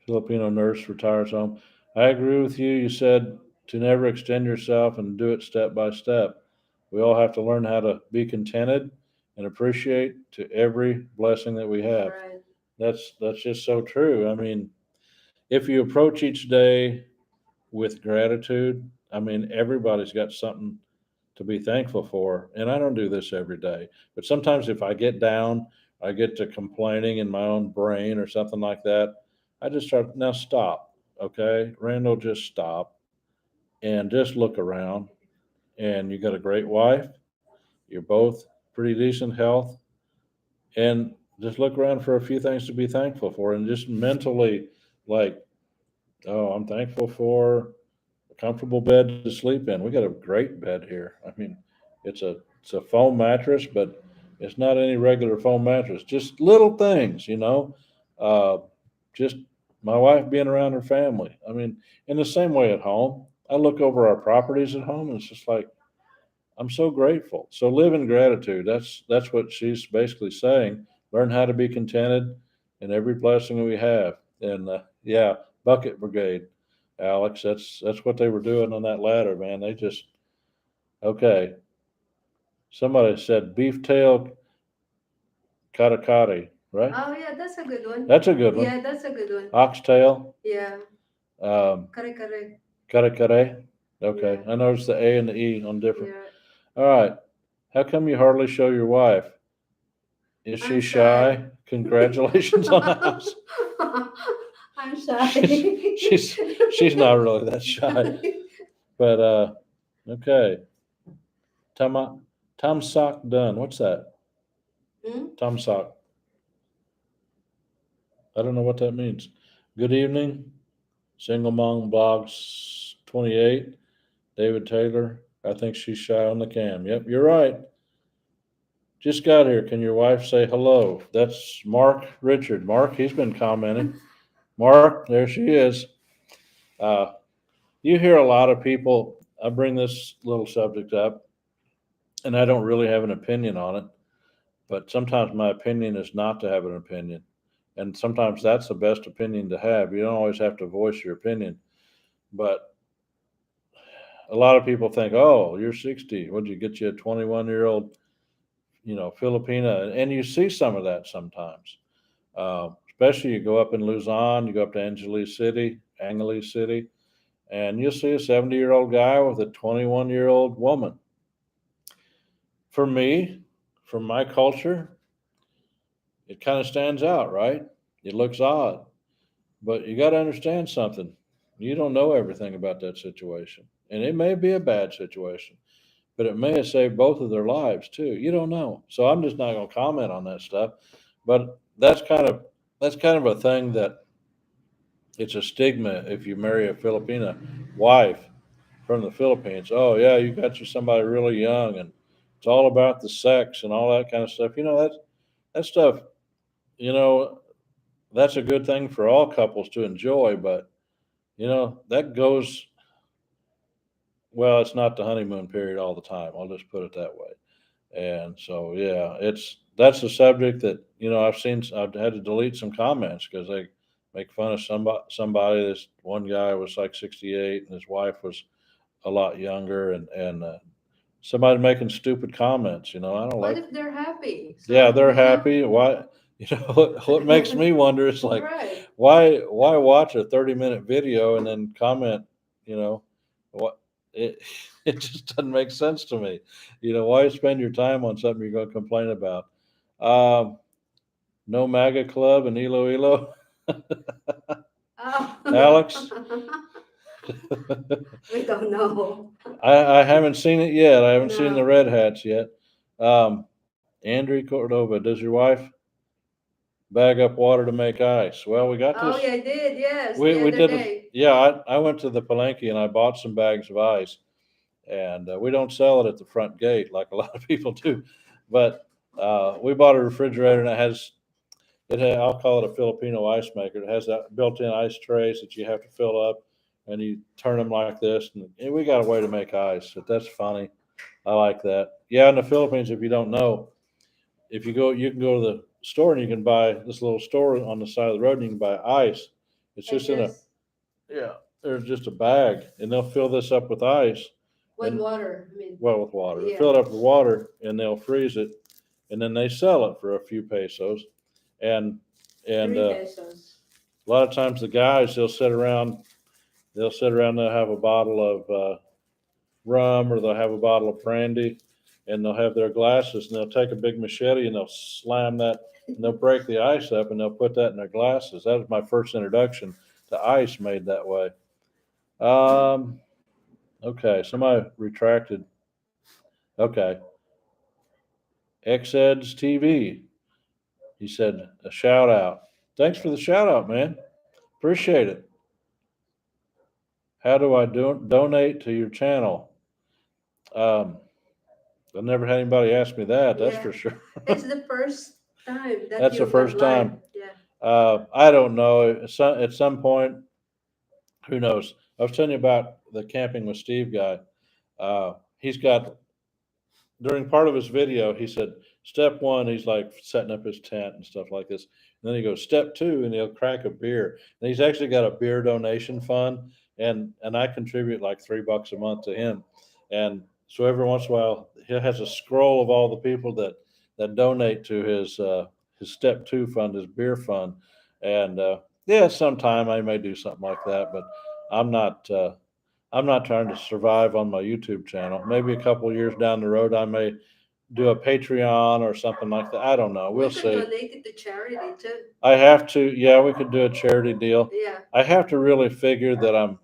Filipino nurse retires home. I agree with you. You said to never extend yourself and do it step by step. We all have to learn how to be contented and appreciate to every blessing that we have. Right. That's just so true. I mean, if you approach each day with gratitude, I mean, everybody's got something to be thankful for. And I don't do this every day, but sometimes if I get down, I get to complaining in my own brain or something like that. I just start, now stop. Okay. Randall, just stop and just look around. And you got a great wife. You're both pretty decent health. And just look around for a few things to be thankful for and just mentally, like, oh, I'm thankful for a comfortable bed to sleep in. We got a great bed here. I mean, it's a foam mattress, but it's not any regular foam mattress. Just little things, you know. Uh, just my wife being around her family. I mean, in the same way at home, I look over our properties at home, and it's just like I'm so grateful. So live in gratitude. That's what she's basically saying. Learn how to be contented in every blessing that we have. And yeah, bucket brigade, Alex. That's what they were doing on that ladder, man. They just okay. Somebody said beef tail katakati, right? Oh yeah, that's a good one. That's a good one. Yeah, that's a good one. Oxtail, Yeah. um, Correct, correct. katakare. Okay, Yeah. I noticed the A and the E on different. Yeah. All right. How come you hardly show your wife? Is she I'm shy. shy? Congratulations on the house. I'm She's shy. she's she's not really that shy. But okay. Tom sock done. What's that? Hmm? Tom sock. I don't know what that means. Good evening. Single Mom Blogs 28. David Taylor. I think she's shy on the cam. Yep, you're right. Just got here. Can your wife say hello? That's Mark Richard. Mark, he's been commenting. Mark, there she is. Uh, you hear a lot of people. I bring this little subject up, and I don't really have an opinion on it, but sometimes my opinion is not to have an opinion. And sometimes that's the best opinion to have. You don't always have to voice your opinion. But a lot of people think, oh, you're 60. Would you get you a 21-year-old, Filipina? And you see some of that sometimes. Especially you go up in Luzon, you go up to Angeles City, and you'll see a 70-year-old guy with a 21-year-old woman. For me, from my culture, it kind of stands out, right? It looks odd, but you got to understand something. You don't know everything about that situation, and it may be a bad situation, but it may have saved both of their lives too. You don't know, so I'm just not going to comment on that stuff. But that's kind of a thing that it's a stigma if you marry a Filipina wife from the Philippines. Oh yeah, you got you somebody really young, and it's all about the sex and all that kind of stuff. That stuff. You know, that's a good thing for all couples to enjoy, but that goes well. It's not the honeymoon period all the time. I'll just put it that way. And so yeah, that's a subject that I've had to delete some comments because they make fun of somebody. This one guy was like 68 and his wife was a lot younger, and somebody making stupid comments. I don't What like. if they're happy? Yeah, So, they're happy. Why? What makes me wonder is like, right. why watch a 30-minute video and then comment? You know, what it it just doesn't make sense to me. Why spend your time on something you're going to complain about? Um, no MAGA club in Iloilo, Alex. Oh. We don't know. I haven't seen it yet. I haven't seen the No. red hats yet. Um, Andrew Cordova, does your wife bag up water to make ice. Well, we got Oh, this. yeah, I did. Yes, We the we other did it. day. Yeah, I went to the Palenque and I bought some bags of ice, and we don't sell it at the front gate like a lot of people do, but we bought a refrigerator and I'll call it a Filipino ice maker. It has that built-in ice trays that you have to fill up, and you turn them like this, and we got a way to make ice. But that's funny. I like that. Yeah, in the Philippines, if you don't know, if you go, you can go to the store and you can buy this little store on the side of the road, and you can buy ice. It's And just in a just yeah. There's just a bag, and they'll fill this up with ice, with and water. I mean, well, with water. They yeah, fill it up with water, and they'll freeze it, and then they sell it for a few pesos, and and 3 pesos. a lot of times the guys they'll sit around, they'll have a bottle of rum or they'll have a bottle of brandy, and they'll have their glasses, and they'll take a big machete and they'll slam that, and they'll break the ice up, and they'll put that in their glasses. That was my first introduction to ice made that way. Um, okay, somebody retracted. Okay, XEDS TV. He said a shout out. Thanks for the shout out, man. Appreciate it. How do I donate to your channel? Um, I've never had anybody ask me that. That's Yeah, for sure. it's the first time that That's you the first went live. time. Yeah. I don't know. At some point, who knows? I was telling you about the camping with Steve guy. He's got during part of his video, he said, step one, he's like setting up his tent and stuff like this. And then he goes, step two, and he'll crack a beer. And he's actually got a beer donation fund, and I contribute like $3 a month to him. And so every once in a while, he has a scroll of all the people that donate to his step two fund, his beer fund. And yeah, sometime I may do something like that, but I'm not. I'm not trying to survive on my YouTube channel. Maybe a couple of years down the road, I may do a Patreon or something like that. I don't know. We We'll could see. donate it to charity too. I have to. Yeah, we could do a charity deal. Yeah. I have to really figure that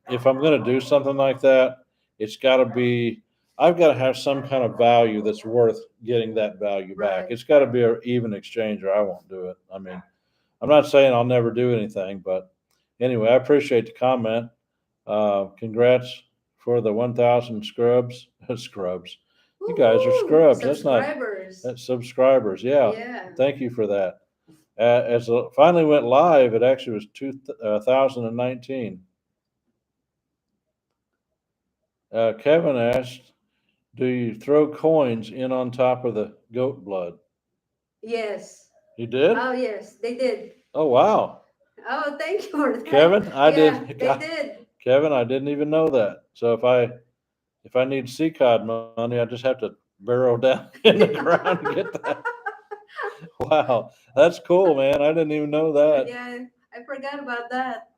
if I'm going to do something like that, it's got to be, I've got to have some kind of value that's worth getting that value back. Right. It's got to be an even exchange or I won't do it. I mean, I'm not saying I'll never do anything, but anyway, I appreciate the comment. Congrats for the 1,000 scrubs. Scrubs. You guys are Woo-hoo! scrubs. Subscribers. That's subscribers. Yeah. Yeah. Thank you for that. As it finally went live, it actually was 2019. Kevin asked, "Do you throw coins in on top of the goat blood?" Yes. You did? Oh, yes, they did. Oh wow, Oh, thank you for that. Kevin, I Yeah, did. they did. Kevin, I didn't even know that. So if I need CCOD money, I just have to burrow down in the ground and get that. Wow, that's cool, man. I didn't even know that. Yeah, I forgot about that.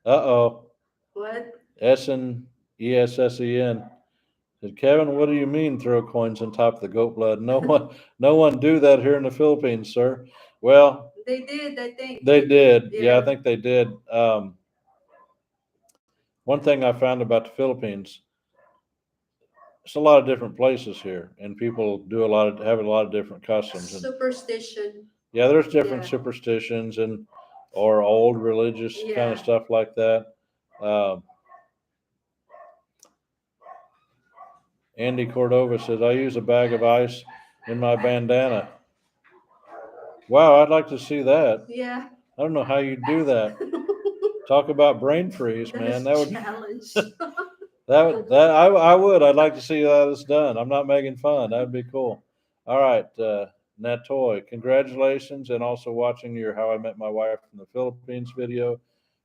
Uh-oh. What? Essen said, Kevin, what do you mean throw coins on top of the goat blood? No one do that here in the Philippines, sir. Well, They did, I think. they did. Yeah, I Yeah. think they did. One thing I found about the Philippines, it's a lot of different places here, and people have a lot of different customs. And Superstition. yeah, there's different Yeah. superstitions or old religious kind Yeah. of stuff like that. Um, Andy Cordova says, I use a bag of ice in my bandana. Wow, I'd like to see that. Yeah. I don't know how you do that. Talk about brain freeze, man. That would challenge. I would. I'd like to see how it's done. I'm not making fun. That would be cool. All right, Natoy, congratulations, and also watching your How I Met My Wife from the Philippines video.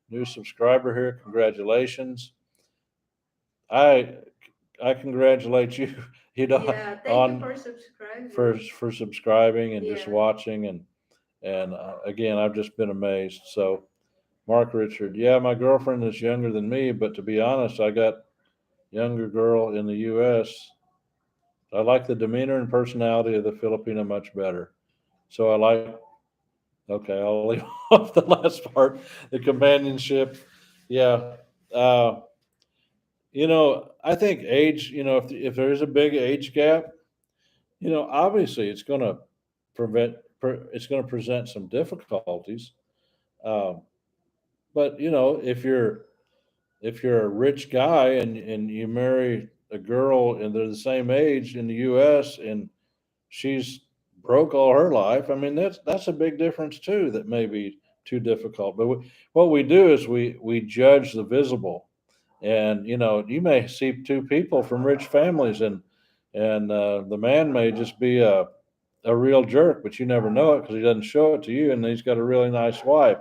New subscriber here. Congratulations. I congratulate you. You know, Yeah, thank you on for subscribing. for subscribing and just Yeah. watching and again, I've just been amazed. So, Mark Richard, yeah, my girlfriend is younger than me, but to be honest, I got younger girl in the U.S. I like the demeanor and personality of the Filipino much better. So I like. Okay, I'll leave off the last part. The companionship, yeah. Uh, I think age. If there is a big age gap, Obviously, it's going to present some difficulties. Um, but if you're a rich guy and you marry a girl and they're the same age in the U.S. and she's broke all her life, I mean that's a big difference too. That may be too difficult. But what we do is we judge the visible, and you may see two people from rich families, and the man may just be a real jerk, but you never know it because he doesn't show it to you, and he's got a really nice wife.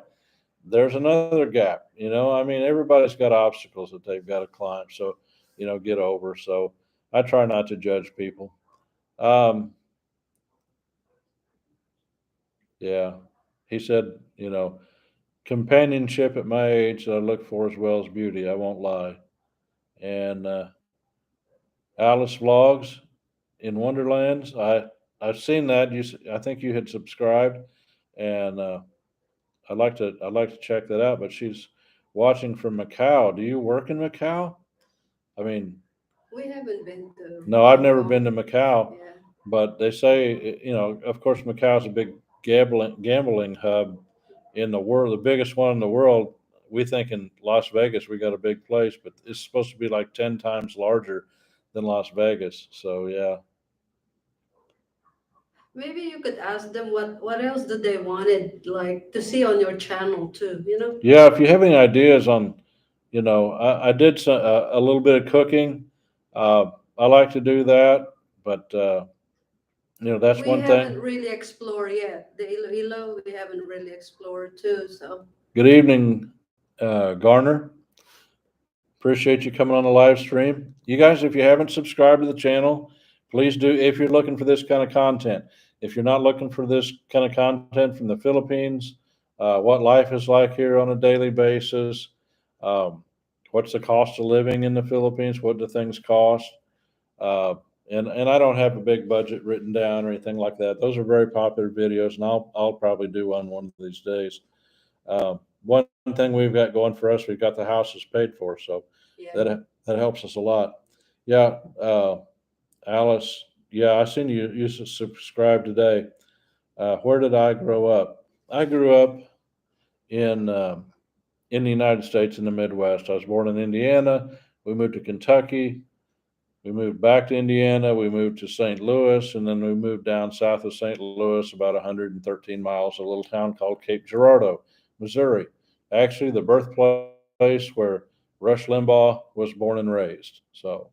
There's another gap. I mean, everybody's got obstacles that they've got to climb. So, get over. So I try not to judge people. Um, yeah. He said, companionship at my age that I look for as well as beauty. I won't lie. And Alice Vlogs in Wonderlands. I've seen that. I think you had subscribed, and I'd like to check that out. But she's watching from Macau. Do you work in Macau? I mean, We haven't been to no, I've Hong never been Kong. to Macau, Yeah. but they say, of course, Macau is a big gambling hub in the world, the biggest one in the world. We think in Las Vegas we got a big place, but it's supposed to be like 10 times larger than Las Vegas. So yeah, Maybe you could ask them what else do they wanted like to see on your channel too, you know? yeah. If you have any ideas on, I did a little bit of cooking. I like to do that, but that's We one haven't thing. really explored yet. The Iloilo we haven't really explored too, so Good evening, Garner. Appreciate you coming on the live stream. You guys, if you haven't subscribed to the channel, please do if you're looking for this kind of content. If you're not looking for this kind of content from the Philippines, what life is like here on a daily basis, um, what's the cost of living in the Philippines, what do things cost, uh, and I don't have a big budget written down or anything like that. Those are very popular videos, and I'll probably do one of these days. One thing we've got going for us, we've got the houses paid for, so yeah. that helps us a lot. Yeah, Alice. Yeah, I seen you subscribe today. Where did I grow up? I grew up in in the United States in the Midwest. I was born in Indiana. We moved to Kentucky. We moved back to Indiana. We moved to St. Louis, and then we moved down south of St. Louis, about 113 miles, a little town called Cape Girardeau, Missouri. Actually, the birthplace where Rush Limbaugh was born and raised. So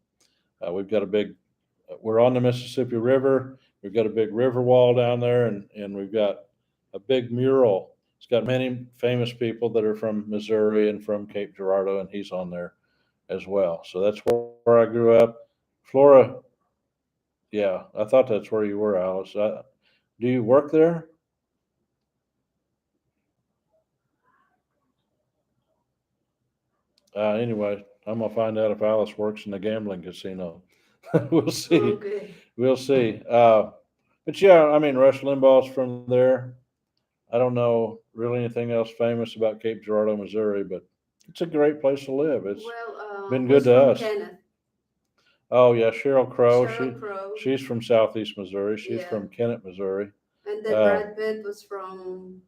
we've got a big. We're on the Mississippi River. We've got a big river wall down there, and we've got a big mural. It's got many famous people that are from Missouri and from Cape Girardeau, and he's on there as well. So that's where I grew up. Flora, yeah, I thought that's where you were, Alice. Do you work there? Anyway, I'm gonna find out if Alice works in the gambling casino. We'll see. Okay. We'll see. But yeah, I mean, Rush Limbaugh's from there. I don't know really anything else famous about Cape Girardeau, Missouri, but it's a great place to live. It's Well, been good who's to from us. Kenneth? Oh yeah, Cheryl Crow. Cheryl Crow. She's from Southeast Missouri. She's Yeah. from Kennett, Missouri. And then Uh, Brad Pitt was from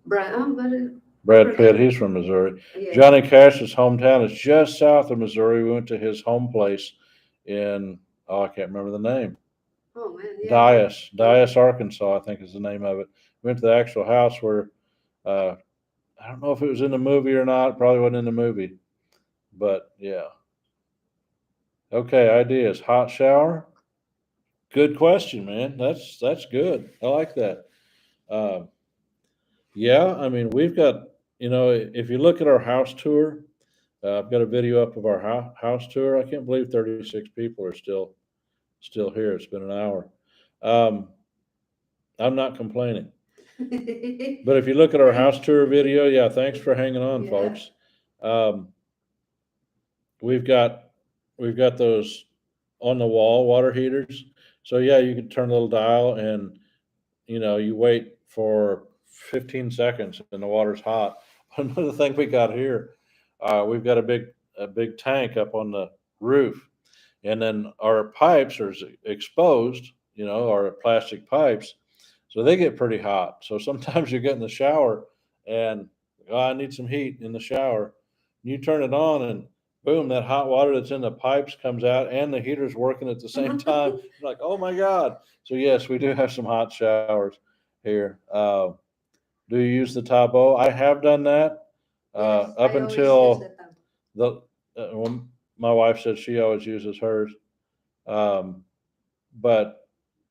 Brad what Brad her Pitt, name? he's from Missouri. Yeah. Johnny Cash's hometown is just south of Missouri. We went to his home place in, I can't remember the name. Oh man, yeah. Dias, Arkansas, I think is the name of it. We went to the actual house where, uh, I don't know if it was in the movie or not. It probably wasn't in the movie, but yeah. Okay, ideas. Hot shower. Good question, man. That's good. I like that. Uh, yeah, I mean, we've got, if you look at our house tour, I've got a video up of our house tour. I can't believe 36 people are still here. It's been an hour. Um, I'm not complaining. But if you look at our house tour video, yeah, thanks for hanging on, Yeah. folks. Um, we've got those on the wall water heaters. So yeah, you can turn a little dial and you wait for 15 seconds and the water's hot. Another thing we got here, we've got a big tank up on the roof, and then our pipes are exposed, our plastic pipes, so they get pretty hot. So sometimes you get in the shower and, "Oh, I need some heat in the shower." You turn it on and boom, that hot water that's in the pipes comes out and the heater's working at the same time. You're like, "Oh my God." So yes, we do have some hot showers here. Do you use the Tabo? I have done that Yes, up I always use the until tub. the when my wife said she always uses hers. Um, but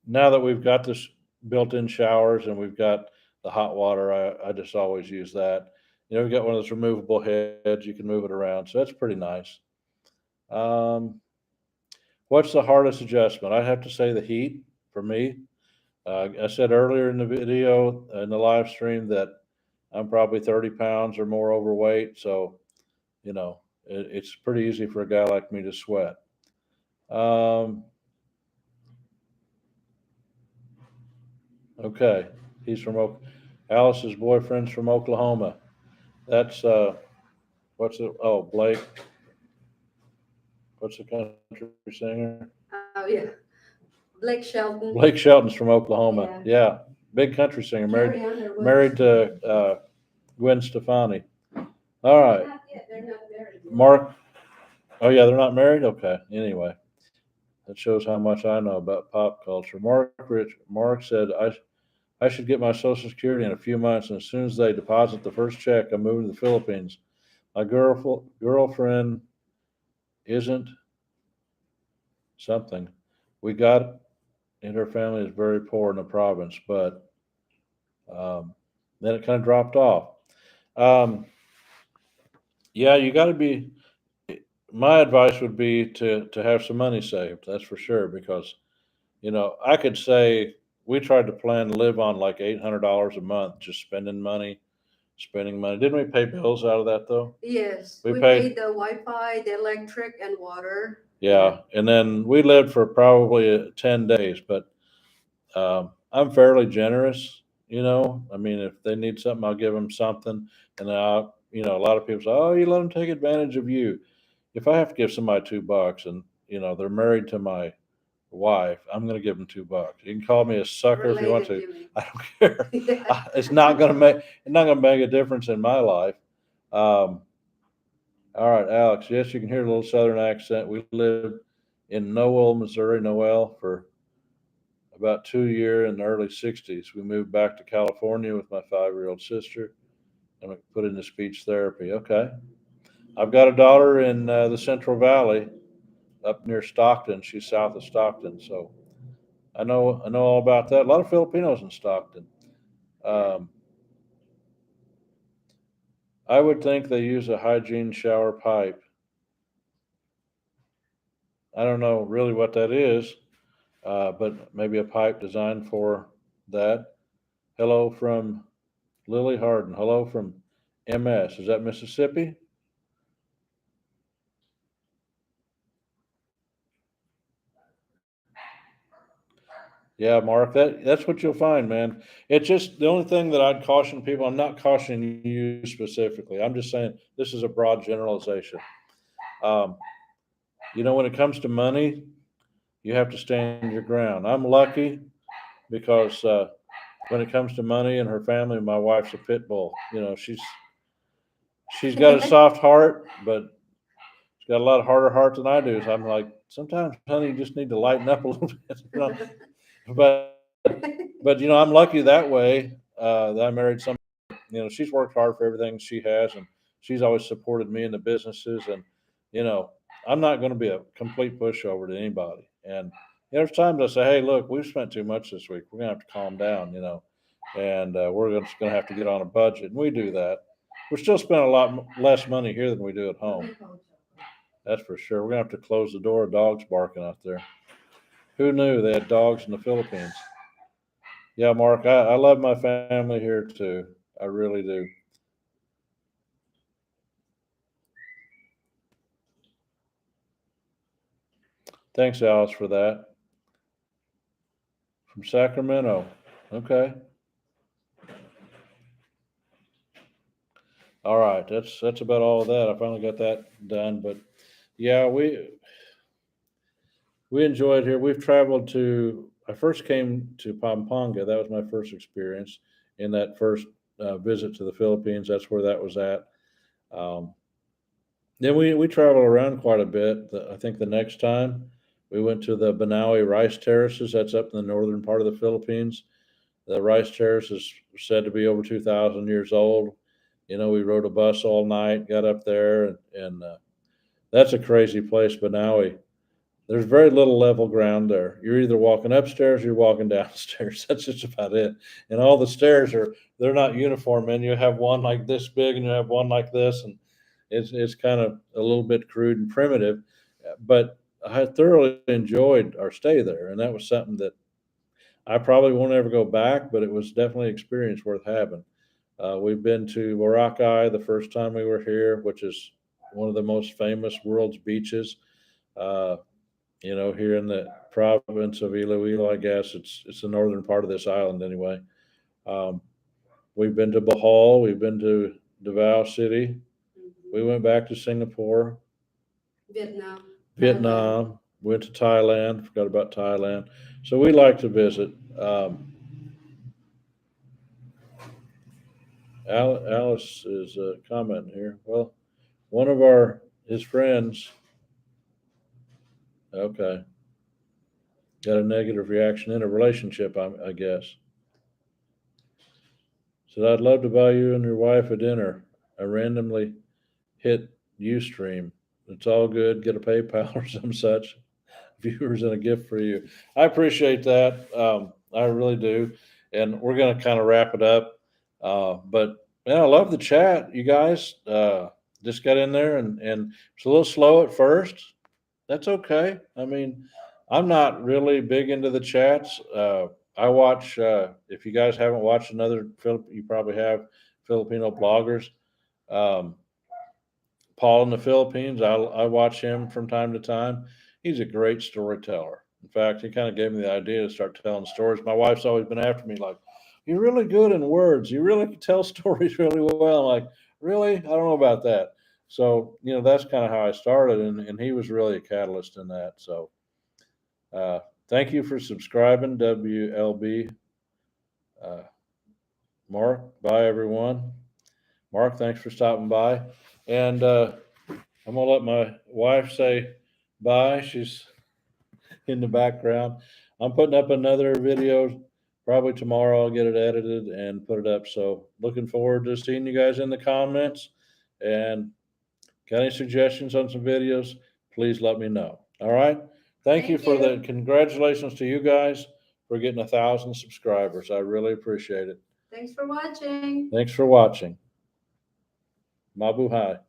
now that we've got this built-in showers and we've got the hot water, I just always use that. We've got one of those removable heads, you can move it around, so that's pretty nice. Um, what's the hardest adjustment? I'd have to say the heat for me. I said earlier in the video, in the live stream, that I'm probably 30 pounds or more overweight, so it's pretty easy for a guy like me to sweat. Um, okay, he's from Alice's boyfriend's from Oklahoma. That's what's it? Oh, Blake. What's the country singer? Oh yeah, Blake Shelton. Blake Shelton's from Oklahoma. Yeah, Yeah, big country singer. Carrie Married Underwood. married to Gwen Stefani. All right, Not yet. They're not married yet. Mark. Oh yeah, they're not married. Okay. Anyway, that shows how much I know about pop culture. Mark said I should get my Social Security in a few months, and as soon as they deposit the first check, I'm moving to the Philippines. My girlfriend isn't something. We got, and her family is very poor in the province, but um, then it kind of dropped off. Um, yeah, you got to be. My advice would be to have some money saved. That's for sure, because I could say we tried to plan to live on like $800 a month, just spending money. Didn't we pay bills out of that though? Yes, We we paid, paid the Wi-Fi, the electric, and water. yeah, and then we lived for probably 10 days. But I'm fairly generous. I mean, if they need something, I'll give them something. And a lot of people say, "Oh, you let them take advantage of you." If I have to give somebody $2 and they're married to my wife, I'm going to give them $2. You can call me a sucker if you want Related, to. you mean? I don't care. Yeah. It's not going to make a difference in my life. Um, all right, Alex. Yes, you can hear a little Southern accent. We lived in Noel, Missouri, Noel, for about 2 years in the early '60s. We moved back to California with my 5-year-old sister, and we put into speech therapy. Okay, I've got a daughter in the Central Valley, up near Stockton. She's south of Stockton, so I know all about that. A lot of Filipinos in Stockton. Um, I would think they use a hygiene shower pipe. I don't know really what that is, but maybe a pipe designed for that. Hello from Lily Harden. Hello from MS. Is that Mississippi? Yeah, Mark. That's what you'll find, man. It's just the only thing that I'd caution people. I'm not cautioning you specifically. I'm just saying this is a broad generalization. Um, when it comes to money, you have to stand your ground. I'm lucky because when it comes to money and her family, my wife's a pit bull. She's got a soft heart, but she's got a lot harder heart than I do. So I'm like, sometimes, honey, you just need to lighten up a little bit. But I'm lucky that way that I married somebody. She's worked hard for everything she has, and she's always supported me in the businesses. And you know, I'm not going to be a complete pushover to anybody. And there's times I say, "Hey, look, we've spent too much this week. We're going to have to calm down," and we're just going to have to get on a budget. And we do that. We're still spending a lot less money here than we do at home. That's for sure. We're going to have to close the door. Dogs barking out there. Who knew they had dogs in the Philippines? Yeah, Mark, I love my family here too. I really do. Thanks, Alice, for that. From Sacramento. Okay. All right. That's about all of that. I finally got that done. But yeah, we enjoyed here. We've traveled to. I first came to Pampanga. That was my first experience in that first visit to the Philippines. That's where that was at. Um, then we traveled around quite a bit. I think the next time we went to the Banaue rice terraces. That's up in the northern part of the Philippines. The rice terrace is said to be over 2,000 years old. You know, we rode a bus all night, got up there, and that's a crazy place. Banaue. There's very little level ground there. You're either walking upstairs or you're walking downstairs. That's just about it. And all the stairs they're not uniform. And you have one like this big and you have one like this, and it's kind of a little bit crude and primitive. But I thoroughly enjoyed our stay there, and that was something that I probably won't ever go back, but it was definitely an experience worth having. We've been to Boracay the first time we were here, which is one of the most famous world's beaches. Uh, you know, here in the province of Iloilo, I guess it's the northern part of this island anyway. Um, we've been to Bohol, we've been to Davao City, we went back to Singapore, Vietnam, Thailand. Vietnam, went to Thailand, forgot about Thailand. So we like to visit. Alice is commenting here. Well, one of his friends, okay, got a negative reaction in a relationship, I guess. Said, I'd love to buy you and your wife a dinner. I randomly hit Ustream. It's all good. Get a PayPal or some such. Viewers and a gift for you. I appreciate that. I really do. And we're going to kind of wrap it up. But man, I love the chat. You guys just got in there and it's a little slow at first. That's okay. I mean, I'm not really big into the chats. I watch, if you guys haven't watched another, you probably have Filipino bloggers. Um, Paul in the Philippines, I watch him from time to time. He's a great storyteller. In fact, he kind of gave me the idea to start telling stories. My wife's always been after me, like, you're really good in words. You really can tell stories really well. I'm like, really? I don't know about that. So, you know, that's kind of how I started. And he was really a catalyst in that. So, uh, thank you for subscribing, WLB. Uh, Mark, bye, everyone. Mark, thanks for stopping by. And I'm going to let my wife say bye. She's in the background. I'm putting up another video probably tomorrow. I'll get it edited and put it up. So looking forward to seeing you guys in the comments. And got any suggestions on some videos, please let me know. All right. Thank you for the congratulations to you guys for getting 1,000 subscribers. I really appreciate it. Thanks for watching. Thanks for watching. Mabuhay.